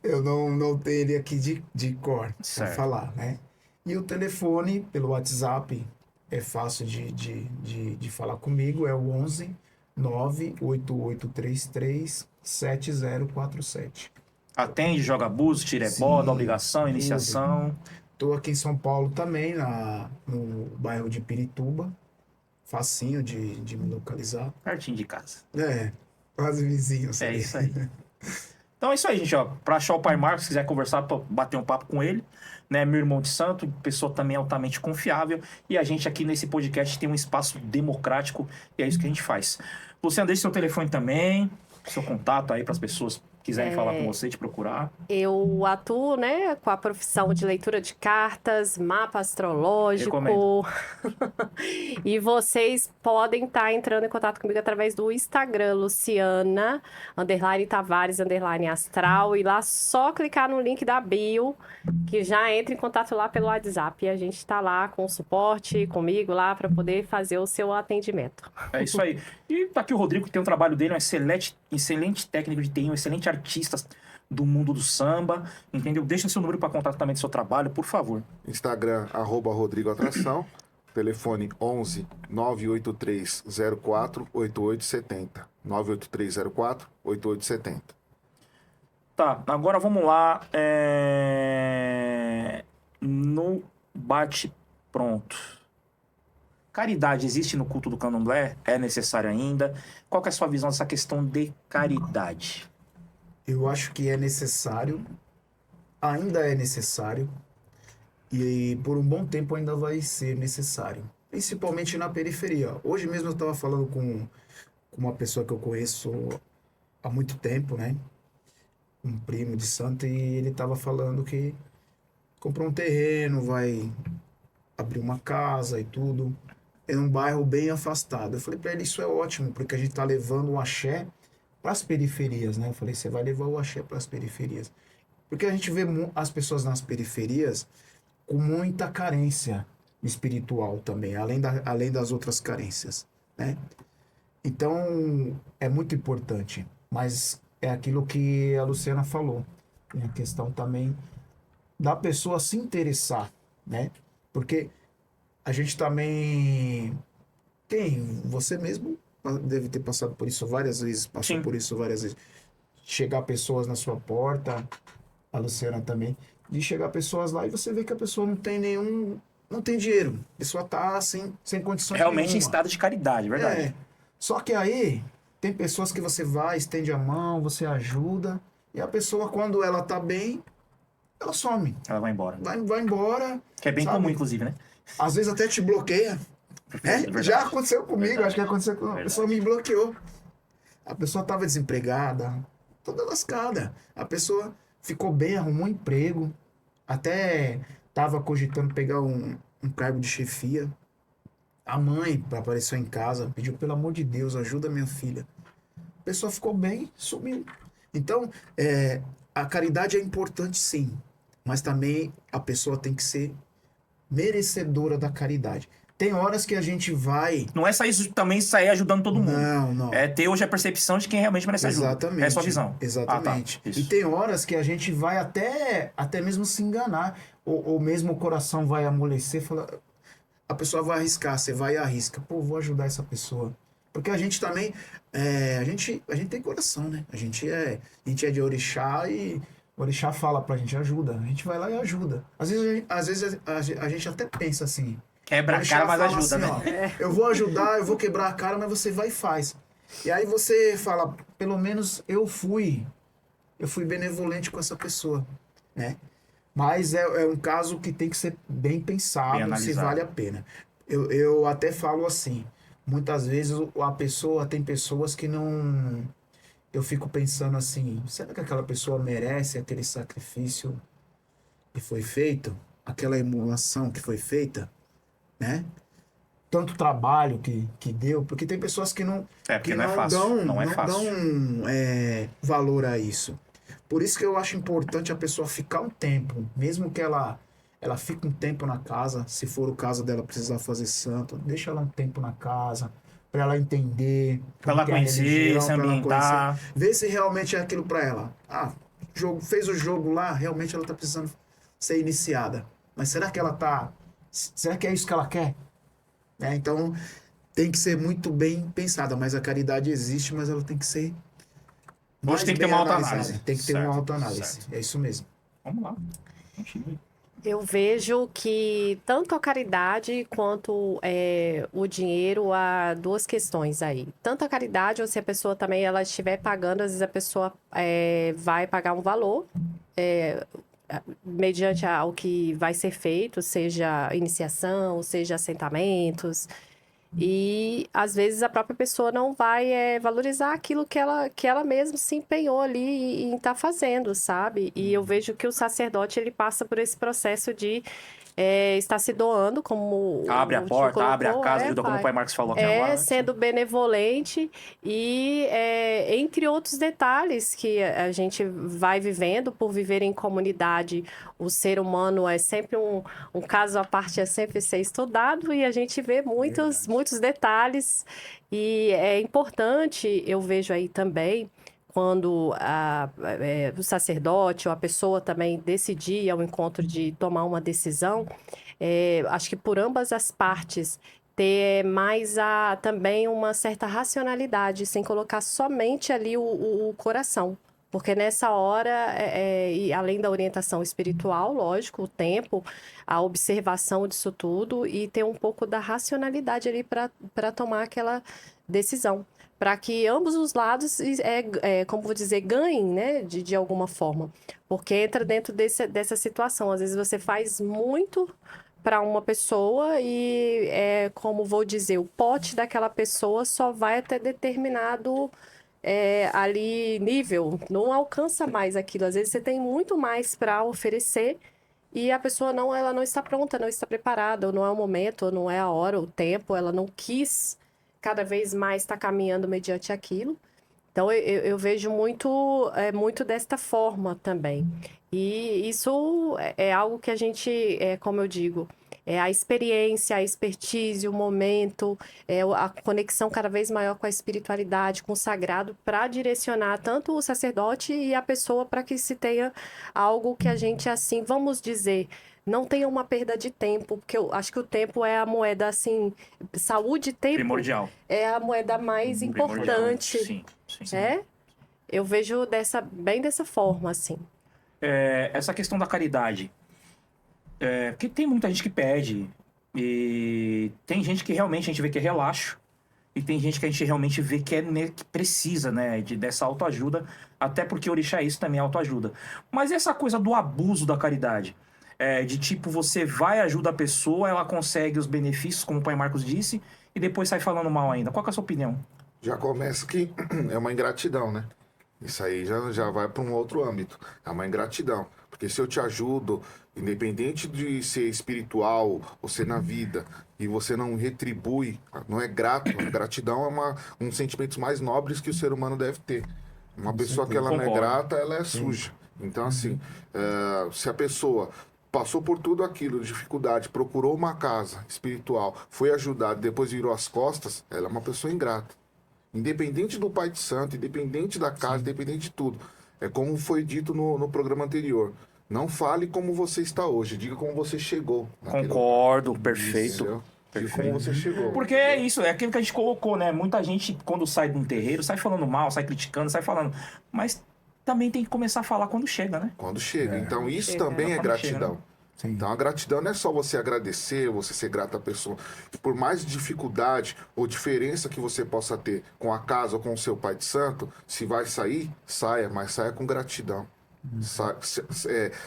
eu não tenho ele aqui de cor para falar, né? E o telefone pelo WhatsApp é fácil de falar comigo, é o 11 98833 7047. Atende, joga abuso, tira dá obrigação, iniciação. Estou aqui em São Paulo também, no bairro de Pirituba. Facinho de me localizar. Pertinho de casa. Quase vizinhos. É isso aí. Então é isso aí, gente. Para achar o pai Marcos, se quiser conversar, bater um papo com ele, né? Meu irmão de santo, pessoa também altamente confiável. E a gente aqui nesse podcast tem um espaço democrático e é isso que a gente faz. Luciano, deixe seu telefone também, seu contato aí para as pessoas quiserem falar com você, te procurar. Eu atuo, né, com a profissão de leitura de cartas, mapa astrológico. Recomendo. E vocês podem estar entrando em contato comigo através do Instagram, Luciana, _Tavares, _astral. E lá só clicar no link da bio, que já entra em contato lá pelo WhatsApp. E a gente está lá com o suporte, comigo lá, para poder fazer o seu atendimento. É isso aí. E tá aqui o Rodrigo, que tem um trabalho dele, um excelente técnico de TI, um excelente artista do mundo do samba, entendeu? Deixa seu número para contato também do seu trabalho, por favor. Instagram, @Rodrigo Atração. Telefone 11 983 04 8870. 983 04 8870. Tá, agora vamos lá. No bate-pronto. Caridade existe no culto do candomblé? É necessário ainda? Qual que é a sua visão dessa questão de caridade? Eu acho que é necessário, ainda é necessário, e por um bom tempo ainda vai ser necessário, principalmente na periferia. Hoje mesmo eu estava falando com uma pessoa que eu conheço há muito tempo, né? Um primo de santo, e ele estava falando que comprou um terreno, vai abrir uma casa e tudo, em um bairro bem afastado. Eu falei para ele, isso é ótimo, porque a gente está levando o axé para as periferias, né? Eu falei, você vai levar o axé para as periferias. Porque a gente vê as pessoas nas periferias com muita carência espiritual também, além das outras carências, né? Então, é muito importante. Mas é aquilo que a Luciana falou. Tem a questão também da pessoa se interessar, né? Porque a gente também tem, você mesmo deve ter passado por isso várias vezes, passou Sim. por isso várias vezes. Chegar pessoas na sua porta, a Luciana também, de chegar pessoas lá e você vê que a pessoa não tem dinheiro. A pessoa tá sem condições Realmente em nenhuma. estado de caridade, verdade. É. Só que aí tem pessoas que você vai, estende a mão, você ajuda, e a pessoa, quando ela tá bem, ela some. Ela vai embora. Vai embora. Que é bem sabe? comum, inclusive, né? Às vezes até te bloqueia. Né? Verdade. Já aconteceu comigo, Verdade. acho que aconteceu com a Verdade. pessoa, me bloqueou. A pessoa estava desempregada, toda lascada. A pessoa ficou bem, arrumou um emprego, até estava cogitando pegar um cargo de chefia. A mãe apareceu em casa, pediu, pelo amor de Deus, ajuda minha filha. A pessoa ficou bem, sumiu. Então, a caridade é importante sim, mas também a pessoa tem que ser merecedora da caridade. Tem horas que a gente vai... Não é sair ajudando todo mundo. Não. É ter hoje a percepção de quem realmente merece ajuda. Exatamente. É a sua visão. Exatamente. Ah, tá. Isso. E tem horas que a gente vai até mesmo se enganar. Ou mesmo o coração vai amolecer, a pessoa vai arriscar, você vai e arrisca. Pô, vou ajudar essa pessoa. Porque a gente também, a gente tem coração, né? A gente é de orixá e o orixá fala pra gente, ajuda. A gente vai lá e ajuda. Às vezes a gente até pensa assim... Quebra a cara, mas fala ajuda, assim, né? ó, eu vou ajudar, eu vou quebrar a cara, mas você vai e faz. E aí você fala, pelo menos eu fui benevolente com essa pessoa, né? Mas é um caso que tem que ser bem pensado, Bem se analisado. vale a pena. Eu até falo assim, muitas vezes tem pessoas que não... Eu fico pensando assim, será que aquela pessoa merece aquele sacrifício que foi feito? Aquela emulação que foi feita? Né? Tanto trabalho que deu, porque tem pessoas que não, Porque que não é fácil. Não é fácil. dão valor a isso. Por isso que eu acho importante a pessoa ficar um tempo, mesmo que ela fique um tempo na casa, se for o caso dela precisar fazer santo, deixa ela um tempo na casa, para ela entender, Pra ela o que é a conhecer, religião, se pra ela ambientar. conhecer, ver se realmente é aquilo para ela. Fez o jogo lá, realmente ela tá precisando ser iniciada. Mas será que será que é isso que ela quer? Então, tem que ser muito bem pensada. Mas a caridade existe, mas ela tem que ser Hoje tem que ter bem uma analisada. autoanálise. Tem que ter Certo, uma autoanálise. certo. É isso mesmo. Vamos lá. Continue. Eu vejo que tanto a caridade quanto o dinheiro, há duas questões aí. Tanto a caridade, ou se a pessoa também ela estiver pagando, às vezes a pessoa vai pagar um valor mediante ao que vai ser feito, seja iniciação, seja assentamentos. E às vezes a própria pessoa não vai valorizar aquilo que ela mesma se empenhou ali em estar fazendo, sabe? E eu vejo que o sacerdote ele passa por esse processo de estar se doando, como Abre a o tio porta, abre a colocou, casa, ajuda, como o pai. pai Marcos falou aqui agora. né? Sendo benevolente e entre outros detalhes que a gente vai vivendo por viver em comunidade, o ser humano é sempre um caso à parte, é sempre ser estudado e a gente vê muitos detalhes e é importante, eu vejo aí também, quando o sacerdote ou a pessoa também decidir ao encontro de tomar uma decisão, acho que por ambas as partes ter mais também uma certa racionalidade, sem colocar somente ali o coração. Porque nessa hora, e além da orientação espiritual, lógico, o tempo, a observação disso tudo e ter um pouco da racionalidade ali para tomar aquela decisão. Para que ambos os lados, como vou dizer, ganhem, né, de alguma forma. Porque entra dentro dessa situação. Às vezes você faz muito para uma pessoa e, como vou dizer, o pote daquela pessoa só vai até determinado ali nível, não alcança mais aquilo. Às vezes você tem muito mais para oferecer e a pessoa ela não está pronta, não está preparada, ou não é o momento, ou não é a hora, o tempo, ela não quis cada vez mais estar caminhando mediante aquilo. Então, eu vejo muito desta forma também. E isso é algo que a gente, como eu digo, a experiência, a expertise, o momento, a conexão cada vez maior com a espiritualidade, com o sagrado, para direcionar tanto o sacerdote e a pessoa para que se tenha algo que a gente, assim, vamos dizer, não tenha uma perda de tempo, porque eu acho que o tempo é a moeda, assim, saúde e tempo Primordial. é a moeda mais importante. Sim. Eu vejo bem dessa forma, assim. Essa questão da caridade. Porque tem muita gente que pede. E tem gente que realmente a gente vê que é relaxo. E tem gente que a gente realmente vê que que precisa, né? Dessa autoajuda. Até porque orixá isso também é autoajuda. Mas essa coisa do abuso da caridade. De tipo, você vai, ajuda a pessoa, ela consegue os benefícios, como o pai Marcos disse, e depois sai falando mal ainda. Qual que é a sua opinião? Já começa que é uma ingratidão, né? Isso aí já vai para um outro âmbito. É uma ingratidão. Porque se eu te ajudo, independente de ser espiritual ou ser na vida, e você não retribui, não é grato, a gratidão é um dos sentimentos mais nobres que o ser humano deve ter. Uma pessoa que ela não é Concordo. grata, ela é suja. Então, assim, se a pessoa passou por tudo aquilo, dificuldade, procurou uma casa espiritual, foi ajudada, depois virou as costas, ela é uma pessoa ingrata. Independente do Pai de Santo, independente da casa, independente de tudo. É como foi dito no programa anterior. Não fale como você está hoje, diga como você chegou. naquele Concordo, lugar. perfeito. Entendeu? Diga como você chegou. Porque é isso, é aquilo que a gente colocou, né? Muita gente, quando sai de um terreiro, sai falando mal, sai criticando, sai falando. Mas também tem que começar a falar quando chega, né? Quando chega. Então, isso Chega. também é Quando gratidão. chega, né? Sim. Então, a gratidão não é só você agradecer, você ser grato à pessoa. Por mais dificuldade ou diferença que você possa ter com a casa ou com o seu pai de santo, se vai sair, saia, mas saia com gratidão.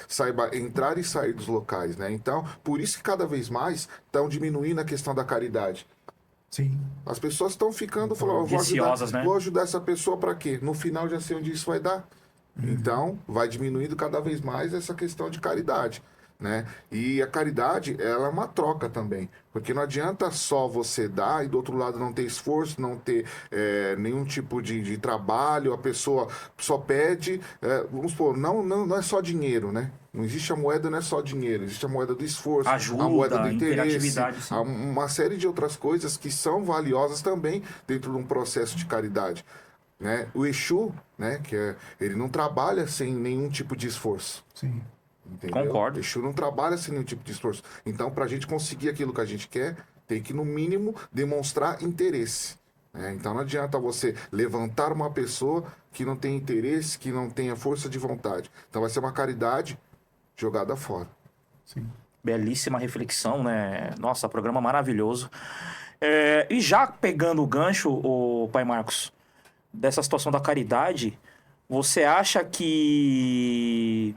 Saiba entrar e sair dos locais, né? Então, por isso que cada vez mais estão diminuindo a questão da caridade. Sim. As pessoas estão ficando falando, Viciosas, né? vou ajudar essa pessoa para quê? No final já sei onde isso vai dar. Então, vai diminuindo cada vez mais essa questão de caridade, né? E a caridade, ela é uma troca também, porque não adianta só você dar e do outro lado não ter esforço, não ter nenhum tipo de trabalho, a pessoa só pede, vamos supor, não é só dinheiro, né? Não existe a moeda, não é só dinheiro, existe a moeda do esforço, Ajuda, a moeda do interesse, interatividade, sim. há uma série de outras coisas que são valiosas também dentro de um processo de caridade. Né? O Exu, né, ele não trabalha sem nenhum tipo de esforço. Sim. Entendeu? Concordo. O Exu não trabalha sem nenhum tipo de esforço. Então, para a gente conseguir aquilo que a gente quer, tem que, no mínimo, demonstrar interesse. Né? Então, não adianta você levantar uma pessoa que não tem interesse, que não tenha força de vontade. Então, vai ser uma caridade jogada fora. Sim. Belíssima reflexão, né? Nossa, programa maravilhoso. E já pegando o gancho, o pai Marcos, dessa situação da caridade, você acha que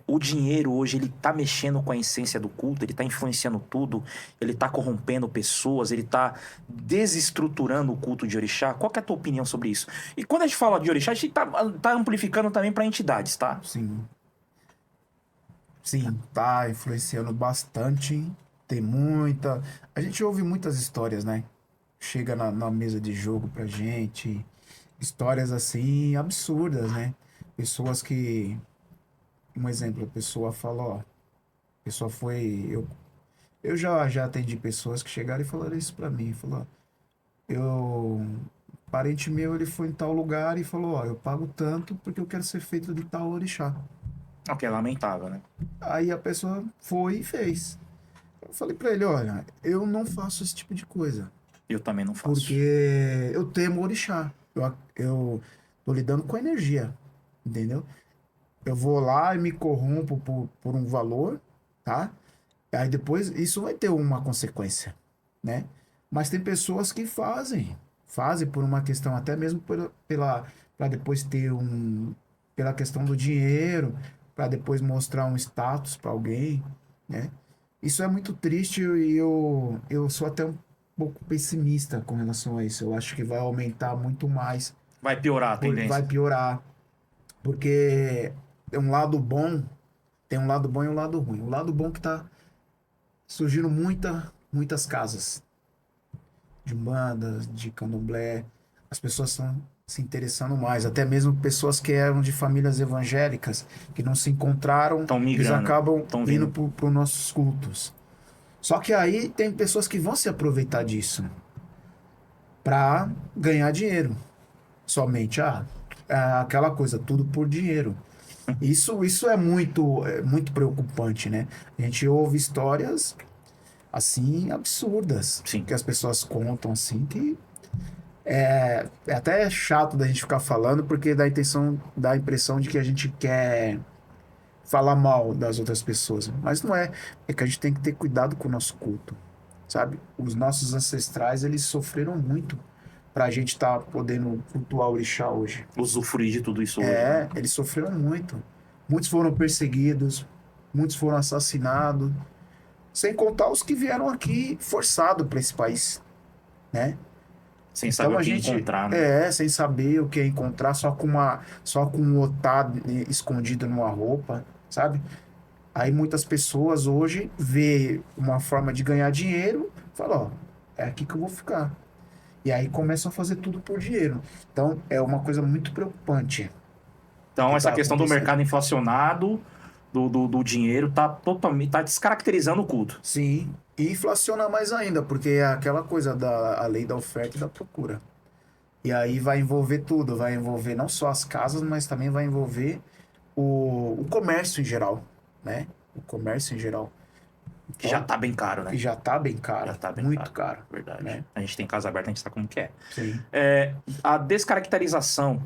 o dinheiro hoje, ele tá mexendo com a essência do culto, ele tá influenciando tudo, ele tá corrompendo pessoas, ele tá desestruturando o culto de orixá. Qual que é a tua opinião sobre isso? E quando a gente fala de orixá, a gente tá amplificando também para entidades, tá? Sim. Sim, tá influenciando bastante. Tem muita. A gente ouve muitas histórias, né? Chega na mesa de jogo pra gente. Histórias assim absurdas, né? Pessoas que. Um exemplo, a pessoa fala, ó. A pessoa foi. Eu já atendi pessoas que chegaram e falaram isso pra mim. Falou, ó, parente meu, ele foi em tal lugar e falou, ó, eu pago tanto porque eu quero ser feito de tal orixá. O que é lamentável, né? Aí a pessoa foi e fez. Eu falei pra ele, olha, eu não faço esse tipo de coisa, Eu também não faço. porque eu temo orixá. Eu tô lidando com energia, entendeu? Eu vou lá e me corrompo por um valor, tá? Aí depois isso vai ter uma consequência, né? Mas tem pessoas que fazem por uma questão até mesmo para depois ter pela questão do dinheiro, para depois mostrar um status para alguém, né? Isso é muito triste e eu sou até um pouco pessimista com relação a isso. Eu acho que vai aumentar muito mais, Vai piorar a tendência. vai piorar, porque tem um lado bom, tem um lado bom e um lado ruim. O lado bom que tá surgindo muitas casas de umbanda, de candomblé. As pessoas estão se interessando mais. Até mesmo pessoas que eram de famílias evangélicas, que não se encontraram, Tão eles migrando, acabam tão indo vindo. para os nossos cultos. Só que aí tem pessoas que vão se aproveitar disso para ganhar dinheiro. Somente, aquela coisa, tudo por dinheiro. Isso é muito preocupante, né? A gente ouve histórias assim absurdas Sim. que as pessoas contam assim que é até chato da gente ficar falando porque dá a impressão de que a gente quer falar mal das outras pessoas, mas não é. É que a gente tem que ter cuidado com o nosso culto, sabe? Os nossos ancestrais, eles sofreram muito pra gente estar podendo cultuar o orixá hoje. Usufruir de tudo isso hoje, né? Eles sofreram muito. Muitos foram perseguidos, muitos foram assassinados, sem contar os que vieram aqui forçado para esse país, né? Sem saber o que encontrar, né? Sem saber o que encontrar, só com um otá escondido numa roupa, sabe? Aí muitas pessoas hoje vê uma forma de ganhar dinheiro, falam, ó, é aqui que eu vou ficar. E aí começam a fazer tudo por dinheiro. Então é uma coisa muito preocupante. Então, que essa tá questão do acontecendo. mercado inflacionado, do dinheiro, tá descaracterizando o culto. Sim, e inflaciona mais ainda, porque é aquela coisa a lei da oferta e da procura. E aí vai envolver tudo, vai envolver não só as casas, mas também vai envolver o comércio em geral, né? O comércio em geral. Que já tá bem caro, né? Que já tá bem caro, Já tá bem muito caro. Verdade. né? A gente tem casa aberta, a gente sabe como que é. Sim. A descaracterização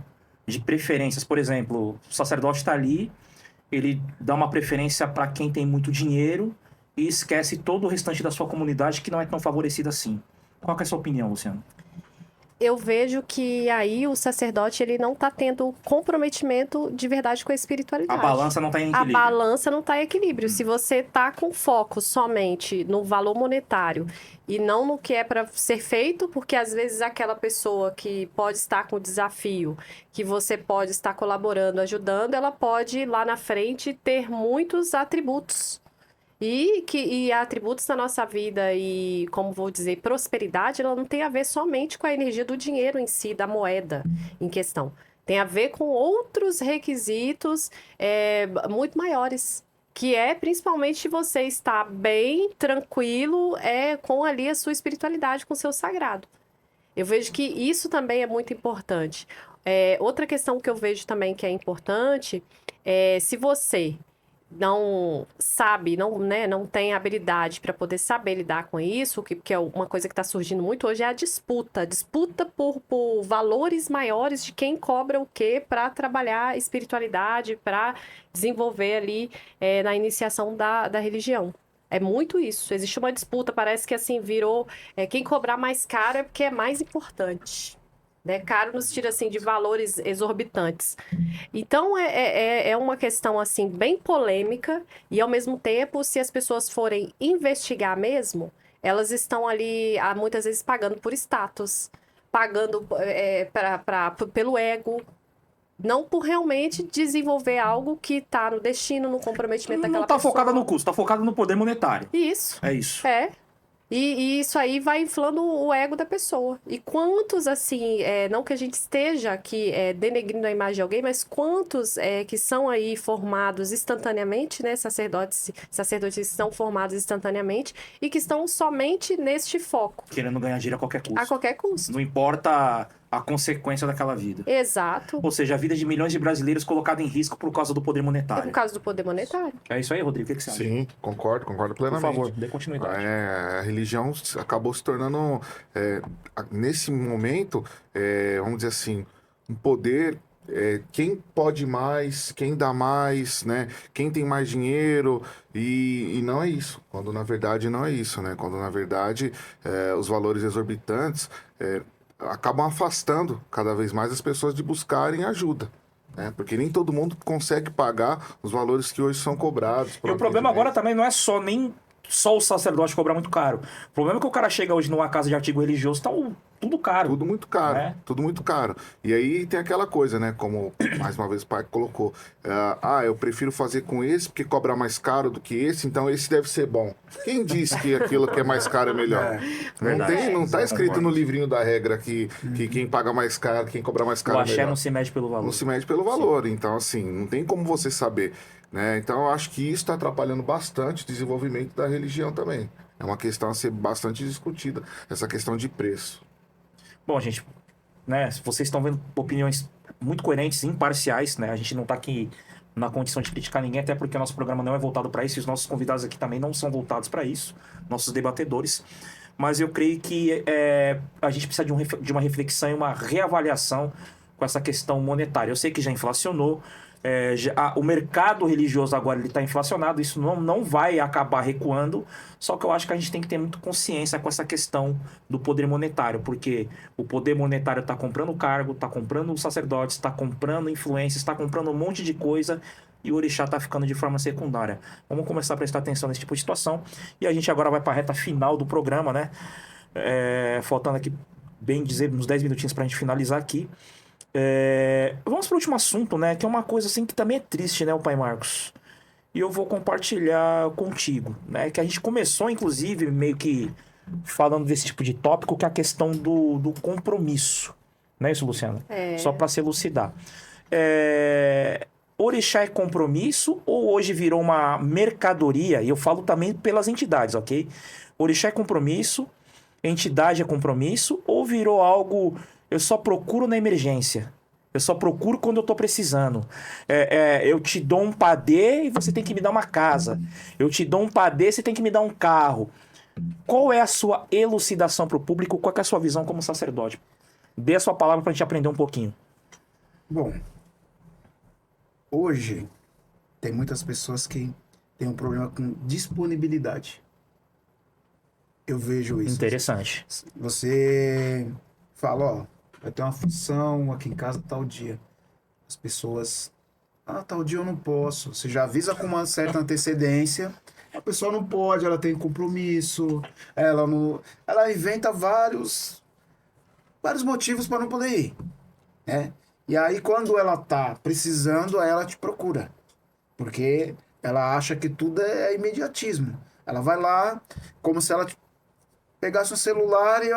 de preferências, por exemplo, o sacerdote está ali, ele dá uma preferência para quem tem muito dinheiro e esquece todo o restante da sua comunidade que não é tão favorecida assim. Qual que é a sua opinião, Luciano? Eu vejo que aí o sacerdote ele não está tendo comprometimento de verdade com a A espiritualidade. balança não está em A equilíbrio. balança não está em equilíbrio. Se você está com foco somente no valor monetário e não no que é para ser feito, porque às vezes aquela pessoa que pode estar com o desafio, que você pode estar colaborando, ajudando, ela pode lá na frente ter muitos atributos. E atributos na nossa vida e, como vou dizer, prosperidade, ela não tem a ver somente com a energia do dinheiro em si, da moeda em questão. Tem a ver com outros requisitos muito maiores, que é principalmente você estar bem, tranquilo, com ali a sua espiritualidade, com o seu sagrado. Eu vejo que isso também é muito importante. Outra questão que eu vejo também que é importante é se você não sabe, não tem habilidade para poder saber lidar com isso, que é uma coisa que está surgindo muito hoje, é a disputa. Disputa por valores maiores de quem cobra o quê para trabalhar a espiritualidade, para desenvolver ali na iniciação da religião. É muito isso. Existe uma disputa, parece que assim virou. Quem cobrar mais caro é porque é mais importante. né? Caro no sentido, assim, de valores exorbitantes. Então, é uma questão, assim, bem polêmica e, ao mesmo tempo, se as pessoas forem investigar mesmo, elas estão ali, muitas vezes, pagando por status, pagando pelo ego, não por realmente desenvolver algo que está no destino, no comprometimento daquela Não tá pessoa. focada no custo, tá focada no poder monetário. Isso. É isso. É. E isso aí vai inflando o ego da pessoa. E quantos, assim, não que a gente esteja aqui denegrindo a imagem de alguém, mas quantos que são aí formados instantaneamente, né? Sacerdotes que são formados instantaneamente e que estão somente neste foco, Querendo ganhar dinheiro a qualquer custo. a qualquer custo. Não importa a consequência daquela vida. Exato. Ou seja, a vida de milhões de brasileiros colocada em risco por causa do poder É monetário. por causa do poder monetário. É isso aí, Rodrigo. O que você acha? Sim, concordo Por plenamente. favor, dê continuidade. A religião acabou se tornando, nesse momento, vamos dizer assim, um poder. Quem pode mais, quem dá mais, né? Quem tem mais dinheiro, e não é isso. Quando na verdade não é isso, né? Quando na verdade os valores exorbitantes acabam afastando cada vez mais as pessoas de buscarem ajuda. Né? Porque nem todo mundo consegue pagar os valores que hoje são cobrados. E o problema agora também não é nem só o sacerdote cobrar muito caro. O problema é que o cara chega hoje numa casa de artigo religioso, tá tudo caro. Tudo muito caro, né? tudo muito caro. E aí tem aquela coisa, né? Como mais uma vez o pai colocou. Eu prefiro fazer com esse porque cobra mais caro do que esse, então esse deve ser bom. Quem disse que aquilo que é mais caro é melhor? Não tá escrito no livrinho da regra que quem paga mais caro, quem cobra mais caro O é axé melhor. não se mede pelo valor. Não se mede pelo valor. Então, assim, não tem como você saber. Né? Então, eu acho que isso está atrapalhando bastante o desenvolvimento da religião também. É uma questão a ser bastante discutida, essa questão de preço. Bom, gente, né, vocês estão vendo opiniões muito coerentes, imparciais, né? A gente não está aqui na condição de criticar ninguém, até porque o nosso programa não é voltado para isso, e os nossos convidados aqui também não são voltados para isso, nossos debatedores. Mas eu creio que a gente precisa de uma reflexão e uma reavaliação com essa questão monetária. Eu sei que já inflacionou, o mercado religioso agora está inflacionado, isso não vai acabar recuando, só que eu acho que a gente tem que ter muito consciência com essa questão do poder monetário, porque o poder monetário está comprando cargo, está comprando sacerdotes, está comprando influências, está comprando um monte de coisa, e o orixá está ficando de forma secundária. Vamos começar a prestar atenção nesse tipo de situação, e a gente agora vai para a reta final do programa, né? Faltando aqui, bem dizer, uns 10 minutinhos para a gente finalizar aqui. Vamos para o último assunto, né? Que é uma coisa assim que também é triste, né, o Pai Marcos? E eu vou compartilhar contigo, né? Que a gente começou, inclusive, meio que falando desse tipo de tópico, que é a questão do compromisso. Não é isso, Luciana? Só para se elucidar. Orixá é compromisso ou hoje virou uma mercadoria? E eu falo também pelas entidades, ok? Orixá é compromisso, entidade é compromisso, ou virou algo... Eu só procuro na emergência. Eu só procuro quando eu tô precisando. Eu te dou um padê e você tem que me dar uma casa. Eu te dou um padê, você tem que me dar um carro. Qual é a sua elucidação para o público? Qual é a sua visão como sacerdote? Dê a sua palavra para a gente aprender um pouquinho. Bom, hoje tem muitas pessoas que têm um problema com disponibilidade. Eu vejo isso. Interessante. Você fala, ó, vai ter uma função aqui em casa tal dia. As pessoas, tal dia eu não posso. Você já avisa com uma certa antecedência. A pessoa não pode, ela tem compromisso, ela inventa vários motivos para não poder ir, né? E aí quando ela tá precisando, aí ela te procura, porque ela acha que tudo é imediatismo. Ela vai lá, como se ela pegasse um celular e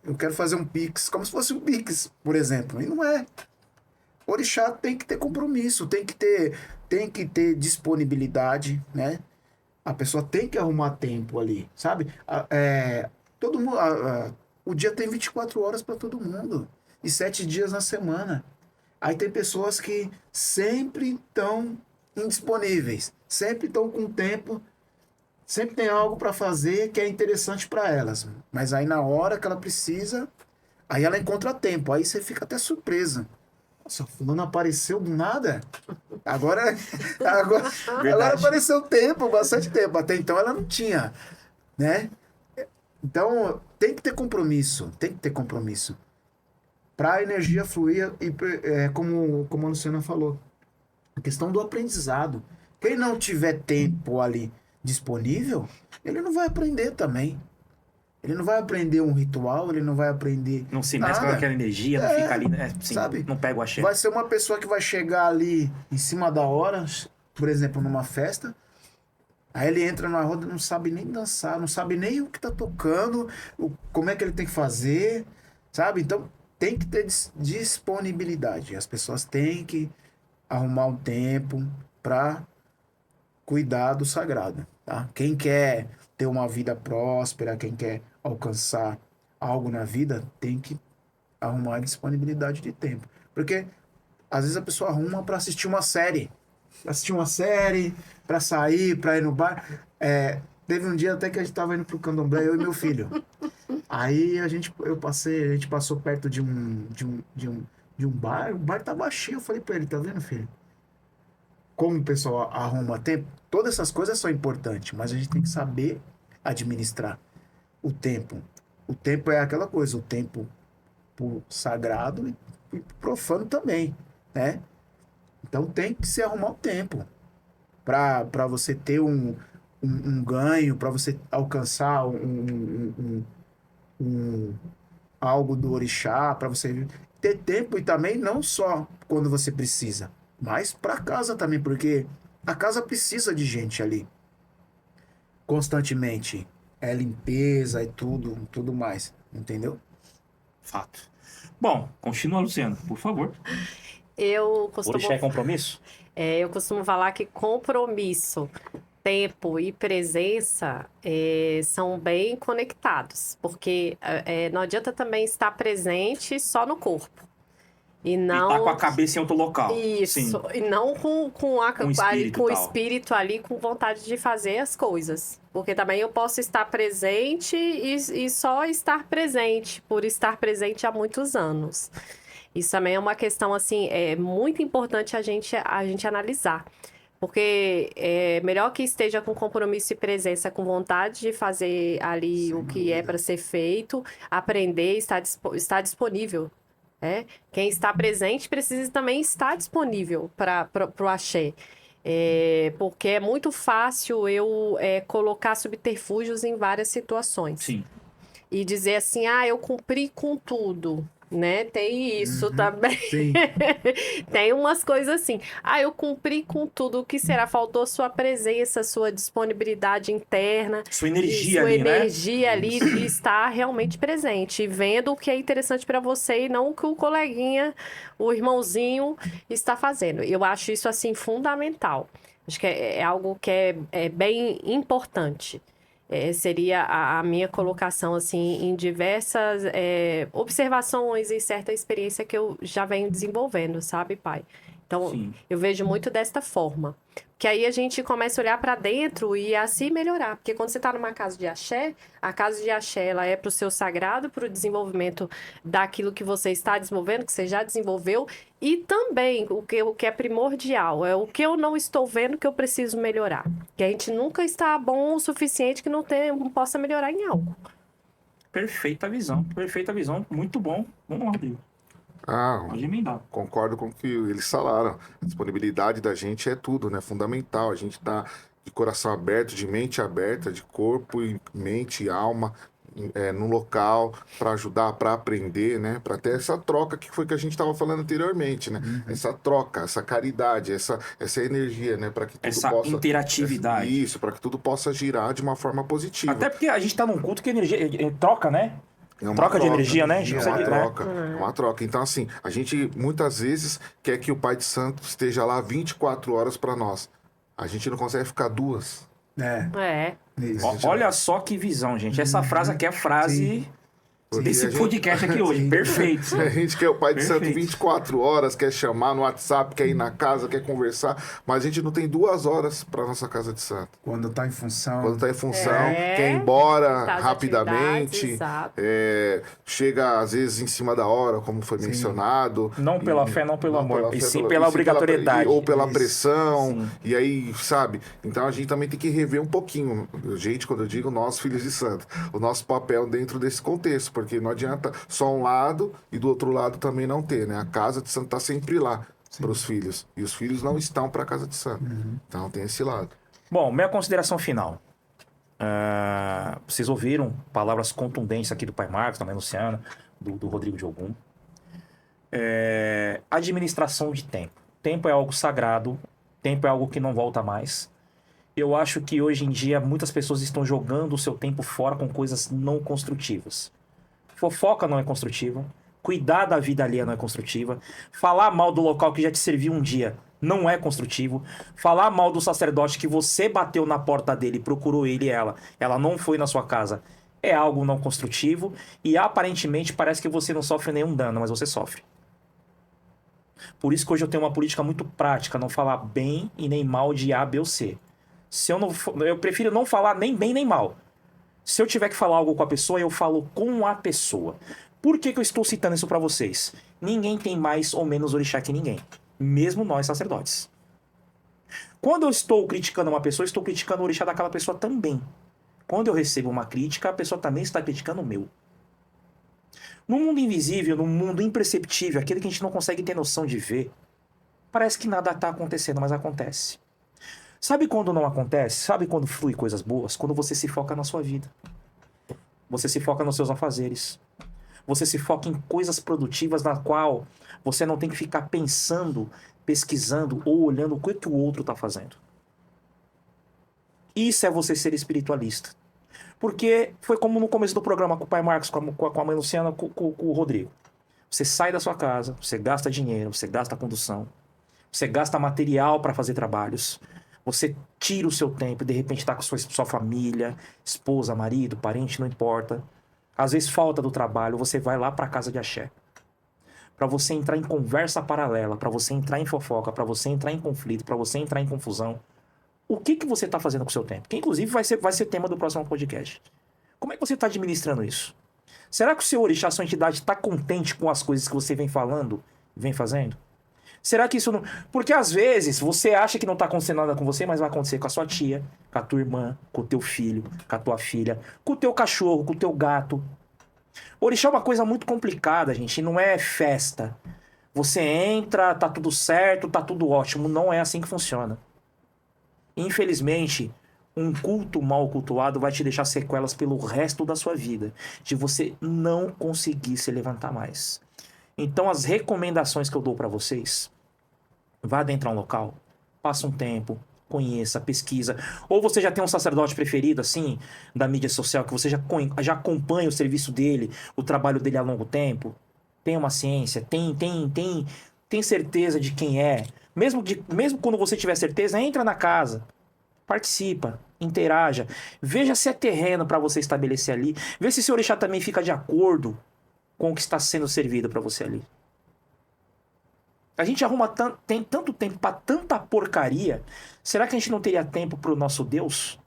eu quero fazer um Pix, como se fosse um Pix, por exemplo. E não é. Orixá tem que ter compromisso, tem que ter disponibilidade, né? A pessoa tem que arrumar tempo ali, sabe? Todo mundo, o dia tem 24 horas para todo mundo e 7 dias na semana. Aí tem pessoas que sempre estão indisponíveis, sempre estão com tempo. Sempre tem algo para fazer que é interessante para elas. Mas aí na hora que ela precisa, aí ela encontra tempo. Aí você fica até surpresa. Nossa, fulano apareceu do nada? Agora apareceu tempo, bastante tempo. Até então ela não tinha, né? Então tem que ter compromisso. Tem que ter compromisso. para a energia fluir, e como a Luciana falou, a questão do aprendizado. Quem não tiver tempo ali disponível, ele não vai aprender também. Ele não vai aprender um ritual, ele não vai aprender Não se mescla com nada. aquela energia, não fica ali, né? Assim, sabe? não pega o axé. Vai ser uma pessoa que vai chegar ali em cima da hora, por exemplo, numa festa, aí ele entra na roda e não sabe nem dançar, não sabe nem o que tá tocando, como é que ele tem que fazer, sabe? Então tem que ter disponibilidade. As pessoas têm que arrumar um tempo para cuidar do sagrado, tá? Quem quer ter uma vida próspera, quem quer alcançar algo na vida, tem que arrumar disponibilidade de tempo. Porque às vezes a pessoa arruma para assistir uma série. Para sair, para ir no bar. Teve um dia até que a gente tava indo pro candomblé, eu e meu filho. Aí a gente passou perto de um bar, o bar tava cheio. Eu falei para ele, tá vendo, filho? Como o pessoal arruma tempo, todas essas coisas são importantes, mas a gente tem que saber administrar o tempo. O tempo é aquela coisa, o tempo pro sagrado e profano também, né? Então tem que se arrumar o tempo para você ter um ganho, para você alcançar algo do orixá, para você ter tempo, e também não só quando você precisa, mas para casa também, porque a casa precisa de gente ali constantemente. É limpeza e tudo mais, entendeu? Fato. Bom, continua, Luciano, por favor. Eu Orixá é compromisso? eu costumo falar que compromisso, tempo e presença são bem conectados, porque não adianta também estar presente só no corpo. E não... E tá com a cabeça em outro local. Isso, Sim. e não com espírito o tal. espírito ali, com vontade de fazer as coisas. Porque também eu posso estar presente e só estar presente, por estar presente há muitos anos. Isso também é uma questão, assim, muito importante a gente analisar. Porque é melhor que esteja com compromisso e presença, com vontade de fazer ali o que é para ser feito, aprender, estar disponível. Quem está presente precisa também estar disponível para o axé. Porque é muito fácil eu colocar subterfúgios em várias situações. Sim. E dizer assim, eu cumpri com tudo, né? Tem isso também. Sim. Tem umas coisas assim. Eu cumpri com tudo. O que será? Faltou sua presença, sua disponibilidade interna. Sua energia sua ali, né? energia ali de estar realmente presente. E vendo o que é interessante para você e não o que o coleguinha, o irmãozinho está fazendo. Eu acho isso, assim, fundamental. Acho que é algo que é bem importante. Seria a minha colocação, assim, em diversas observações e certa experiência que eu já venho desenvolvendo, sabe, pai? Então, Sim. eu vejo muito desta forma. Que aí a gente começa a olhar para dentro e assim melhorar. Porque quando você está numa casa de axé, a casa de axé ela é para o seu sagrado, para o desenvolvimento daquilo que você está desenvolvendo, que você já desenvolveu. E também, o que é primordial, é o que eu não estou vendo que eu preciso melhorar. Que a gente nunca está bom o suficiente que não possa melhorar em algo. Perfeita visão. Muito bom. Vamos lá, Rodrigo. Pode emendar. Concordo com o que eles falaram. A disponibilidade da gente é tudo, né? Fundamental. A gente tá de coração aberto, de mente aberta, de corpo e mente e alma no local para ajudar, para aprender, né? Para ter essa troca que foi que a gente estava falando anteriormente, né? Essa troca, essa caridade, essa energia, né? Para que tudo Essa possa interatividade. Isso, para que tudo possa girar de uma forma positiva. Até porque a gente tá num culto que a energia troca, né? É uma Troca de energia, né? A gente É consegue, uma né? troca, é uma troca. Então, assim, a gente muitas vezes quer que o Pai de Santo esteja lá 24 horas para nós. A gente não consegue ficar 2. Isso. Olha só que visão, gente. Essa frase aqui é a frase desse a gente- podcast aqui hoje. Sim. Perfeito. A gente quer o Pai de Santo Perfeito. 24 horas, quer chamar no WhatsApp, quer ir na casa, quer conversar, mas a gente não tem 2 horas para nossa casa de santo. Quando tá em função. Quando tá em função, É. quer ir embora Das rapidamente, atividades, exato. chega às vezes em cima da hora, como foi mencionado. Não pela fé, não pelo amor, e sim e pela obrigatoriedade. ou pela Isso. pressão, Sim. e aí, sabe? Então a gente também tem que rever um pouquinho, gente, quando eu digo nós, filhos de santo, o nosso papel dentro desse contexto, porque não adianta só um lado e do outro lado também não ter, né? A casa de santo tá sempre lá para os filhos. E os filhos não estão para a casa de santo. Então tem esse lado. Bom, minha consideração final. Vocês ouviram palavras contundentes aqui do pai Marcos, da mãe Luciana, do Rodrigo Diogun. Administração de tempo. Tempo é algo sagrado, tempo é algo que não volta mais. Eu acho que hoje em dia muitas pessoas estão jogando o seu tempo fora com coisas não construtivas. Fofoca não é construtiva, cuidar da vida alheia não é construtiva, falar mal do local que já te serviu um dia não é construtivo, falar mal do sacerdote que você bateu na porta dele, procurou ele e ela não foi na sua casa, é algo não construtivo e aparentemente parece que você não sofre nenhum dano, mas você sofre. Por isso que hoje eu tenho uma política muito prática, não falar bem e nem mal de A, B ou C. Eu prefiro não falar nem bem nem mal. Se eu tiver que falar algo com a pessoa, eu falo com a pessoa. Por que eu estou citando isso para vocês? Ninguém tem mais ou menos orixá que ninguém. Mesmo nós sacerdotes. Quando eu estou criticando uma pessoa, eu estou criticando o orixá daquela pessoa também. Quando eu recebo uma crítica, a pessoa também está criticando o meu. No mundo invisível, no mundo imperceptível, aquele que a gente não consegue ter noção de ver, parece que nada está acontecendo, mas acontece. Sabe quando não acontece? Sabe quando flui coisas boas? Quando você se foca na sua vida. Você se foca nos seus afazeres. Você se foca em coisas produtivas na qual você não tem que ficar pensando, pesquisando ou olhando o que o outro está fazendo. Isso é você ser espiritualista. Porque foi como no começo do programa com o pai Marcos, com a mãe Luciana, com o Rodrigo. Você sai da sua casa, você gasta dinheiro, você gasta condução, você gasta material para fazer trabalhos, você tira o seu tempo e de repente está com sua família, esposa, marido, parente, não importa. Às vezes falta do trabalho, você vai lá para a casa de axé. Para você entrar em conversa paralela, para você entrar em fofoca, para você entrar em conflito, para você entrar em confusão. O que você está fazendo com o seu tempo? Que inclusive vai ser tema do próximo podcast. Como é que você está administrando isso? Será que o seu orixá, sua entidade, está contente com as coisas que você vem falando, vem fazendo? Será que isso não... Porque às vezes você acha que não está acontecendo nada com você, mas vai acontecer com a sua tia, com a tua irmã, com o teu filho, com a tua filha, com o teu cachorro, com o teu gato. Orixá é uma coisa muito complicada, gente. Não é festa. Você entra, tá tudo certo, tá tudo ótimo. Não é assim que funciona. Infelizmente, um culto mal cultuado vai te deixar sequelas pelo resto da sua vida, de você não conseguir se levantar mais. Então, as recomendações que eu dou para vocês, vá adentrar um local, passa um tempo, conheça, pesquisa. Ou você já tem um sacerdote preferido, assim, da mídia social, que você já acompanha o serviço dele, o trabalho dele há longo tempo. Tem uma ciência, tem certeza de quem é. Mesmo quando você tiver certeza, entra na casa, participa, interaja, veja se é terreno para você estabelecer ali, vê se seu orixá também fica de acordo com o que está sendo servido para você ali. A gente tem tanto tempo para tanta porcaria, será que a gente não teria tempo para o nosso Deus?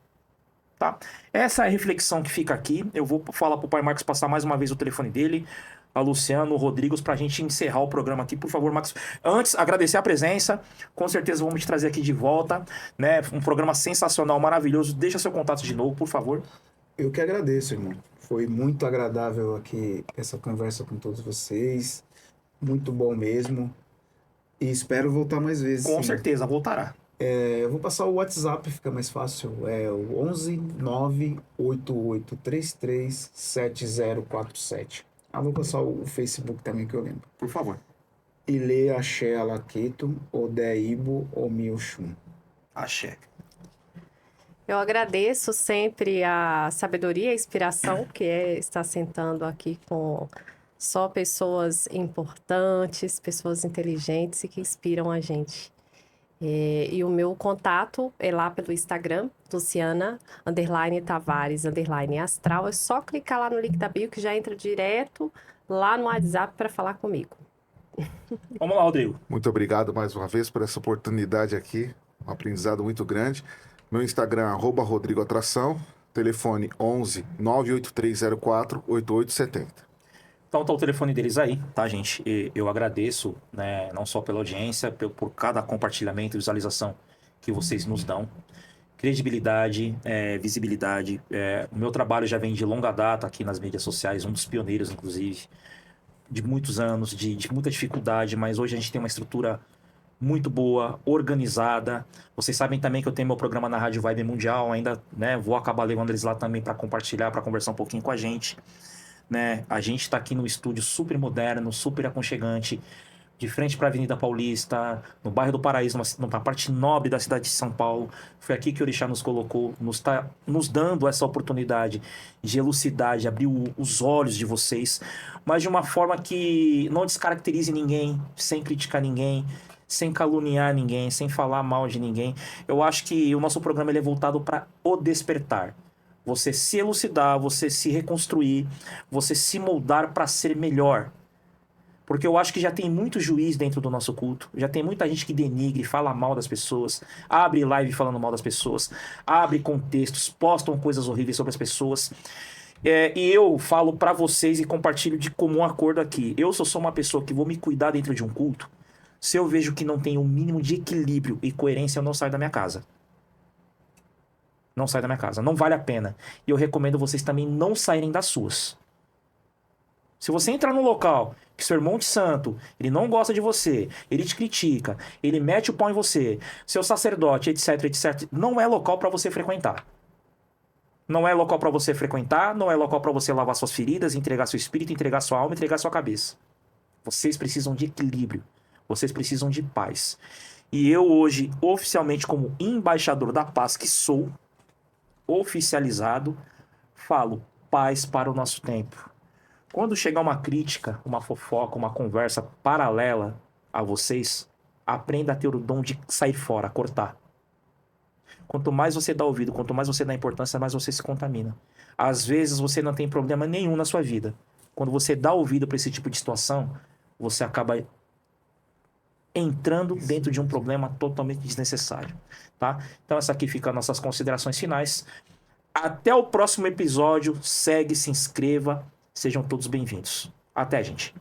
Tá? Essa é a reflexão que fica aqui. Eu vou falar para o pai Marcos passar mais uma vez o telefone dele, a Luciano, o Rodrigo, para a gente encerrar o programa aqui. Por favor, Marcos, antes, agradecer a presença. Com certeza vamos te trazer aqui de volta, né? Um programa sensacional, maravilhoso. Deixa seu contato de novo, por favor. Eu que agradeço, irmão. Foi muito agradável aqui essa conversa com todos vocês. Muito bom mesmo. E espero voltar mais vezes. Com sim. certeza, voltará. Eu vou passar o WhatsApp, fica mais fácil. É o 11 98833 7047. Vou passar o Facebook também, que eu lembro. Por favor. Ile Axé Alaqueto, Odeibo Omilchum. Axé. Eu agradeço sempre a sabedoria e a inspiração que está sentando aqui com só pessoas importantes, pessoas inteligentes e que inspiram a gente. E o meu contato é lá pelo Instagram, Luciana_Tavares_Astral. É só clicar lá no link da bio que já entra direto lá no WhatsApp para falar comigo. Vamos lá, Rodrigo. Muito obrigado mais uma vez por essa oportunidade aqui. Um aprendizado muito grande. Meu Instagram, @RodrigoAtração. Telefone 11 98304 8870. Então tá o telefone deles aí, tá, gente? E eu agradeço, né, não só pela audiência, por cada compartilhamento e visualização que vocês nos dão. credibilidade, visibilidade. O meu trabalho já vem de longa data aqui nas mídias sociais, um dos pioneiros, inclusive, de muitos anos, de muita dificuldade, mas hoje a gente tem uma estrutura muito boa, organizada. Vocês sabem também que eu tenho meu programa na Rádio Vibe Mundial, ainda, né, vou acabar levando eles lá também para compartilhar, para conversar um pouquinho com a gente, né? A gente está aqui no estúdio super moderno, super aconchegante, de frente para a Avenida Paulista, no bairro do Paraíso, na parte nobre da cidade de São Paulo. Foi aqui que o Orixá nos colocou, nos dando essa oportunidade de elucidar, de abrir os olhos de vocês, mas de uma forma que não descaracterize ninguém, sem criticar ninguém, sem caluniar ninguém, sem falar mal de ninguém. Eu acho que o nosso programa ele é voltado para o despertar. Você se elucidar, você se reconstruir, você se moldar para ser melhor. Porque eu acho que já tem muito juiz dentro do nosso culto. Já tem muita gente que denigre, fala mal das pessoas, abre live falando mal das pessoas, abre contextos, postam coisas horríveis sobre as pessoas. E eu falo pra vocês e compartilho de comum acordo aqui. Eu só sou uma pessoa que vou me cuidar dentro de um culto. Se eu vejo que não tem um mínimo de equilíbrio e coerência, eu não saio da minha casa. Não saio da minha casa. Não vale a pena. E eu recomendo vocês também não saírem das suas. Se você entrar num local que seu irmão de santo, ele não gosta de você, ele te critica, ele mete o pau em você, seu sacerdote, etc, etc, não é local para você frequentar. Não é local para você frequentar, não é local para você lavar suas feridas, entregar seu espírito, entregar sua alma, entregar sua cabeça. Vocês precisam de equilíbrio. Vocês precisam de paz. E eu hoje, oficialmente como embaixador da paz que sou, oficializado, falo paz para o nosso tempo. Quando chegar uma crítica, uma fofoca, uma conversa paralela a vocês, aprenda a ter o dom de sair fora, cortar. Quanto mais você dá ouvido, quanto mais você dá importância, mais você se contamina. Às vezes você não tem problema nenhum na sua vida. Quando você dá ouvido para esse tipo de situação, você acaba entrando dentro de um problema totalmente desnecessário, tá? Então essa aqui fica as nossas considerações finais. Até o próximo episódio. Segue, se inscreva. Sejam todos bem-vindos. Até, gente.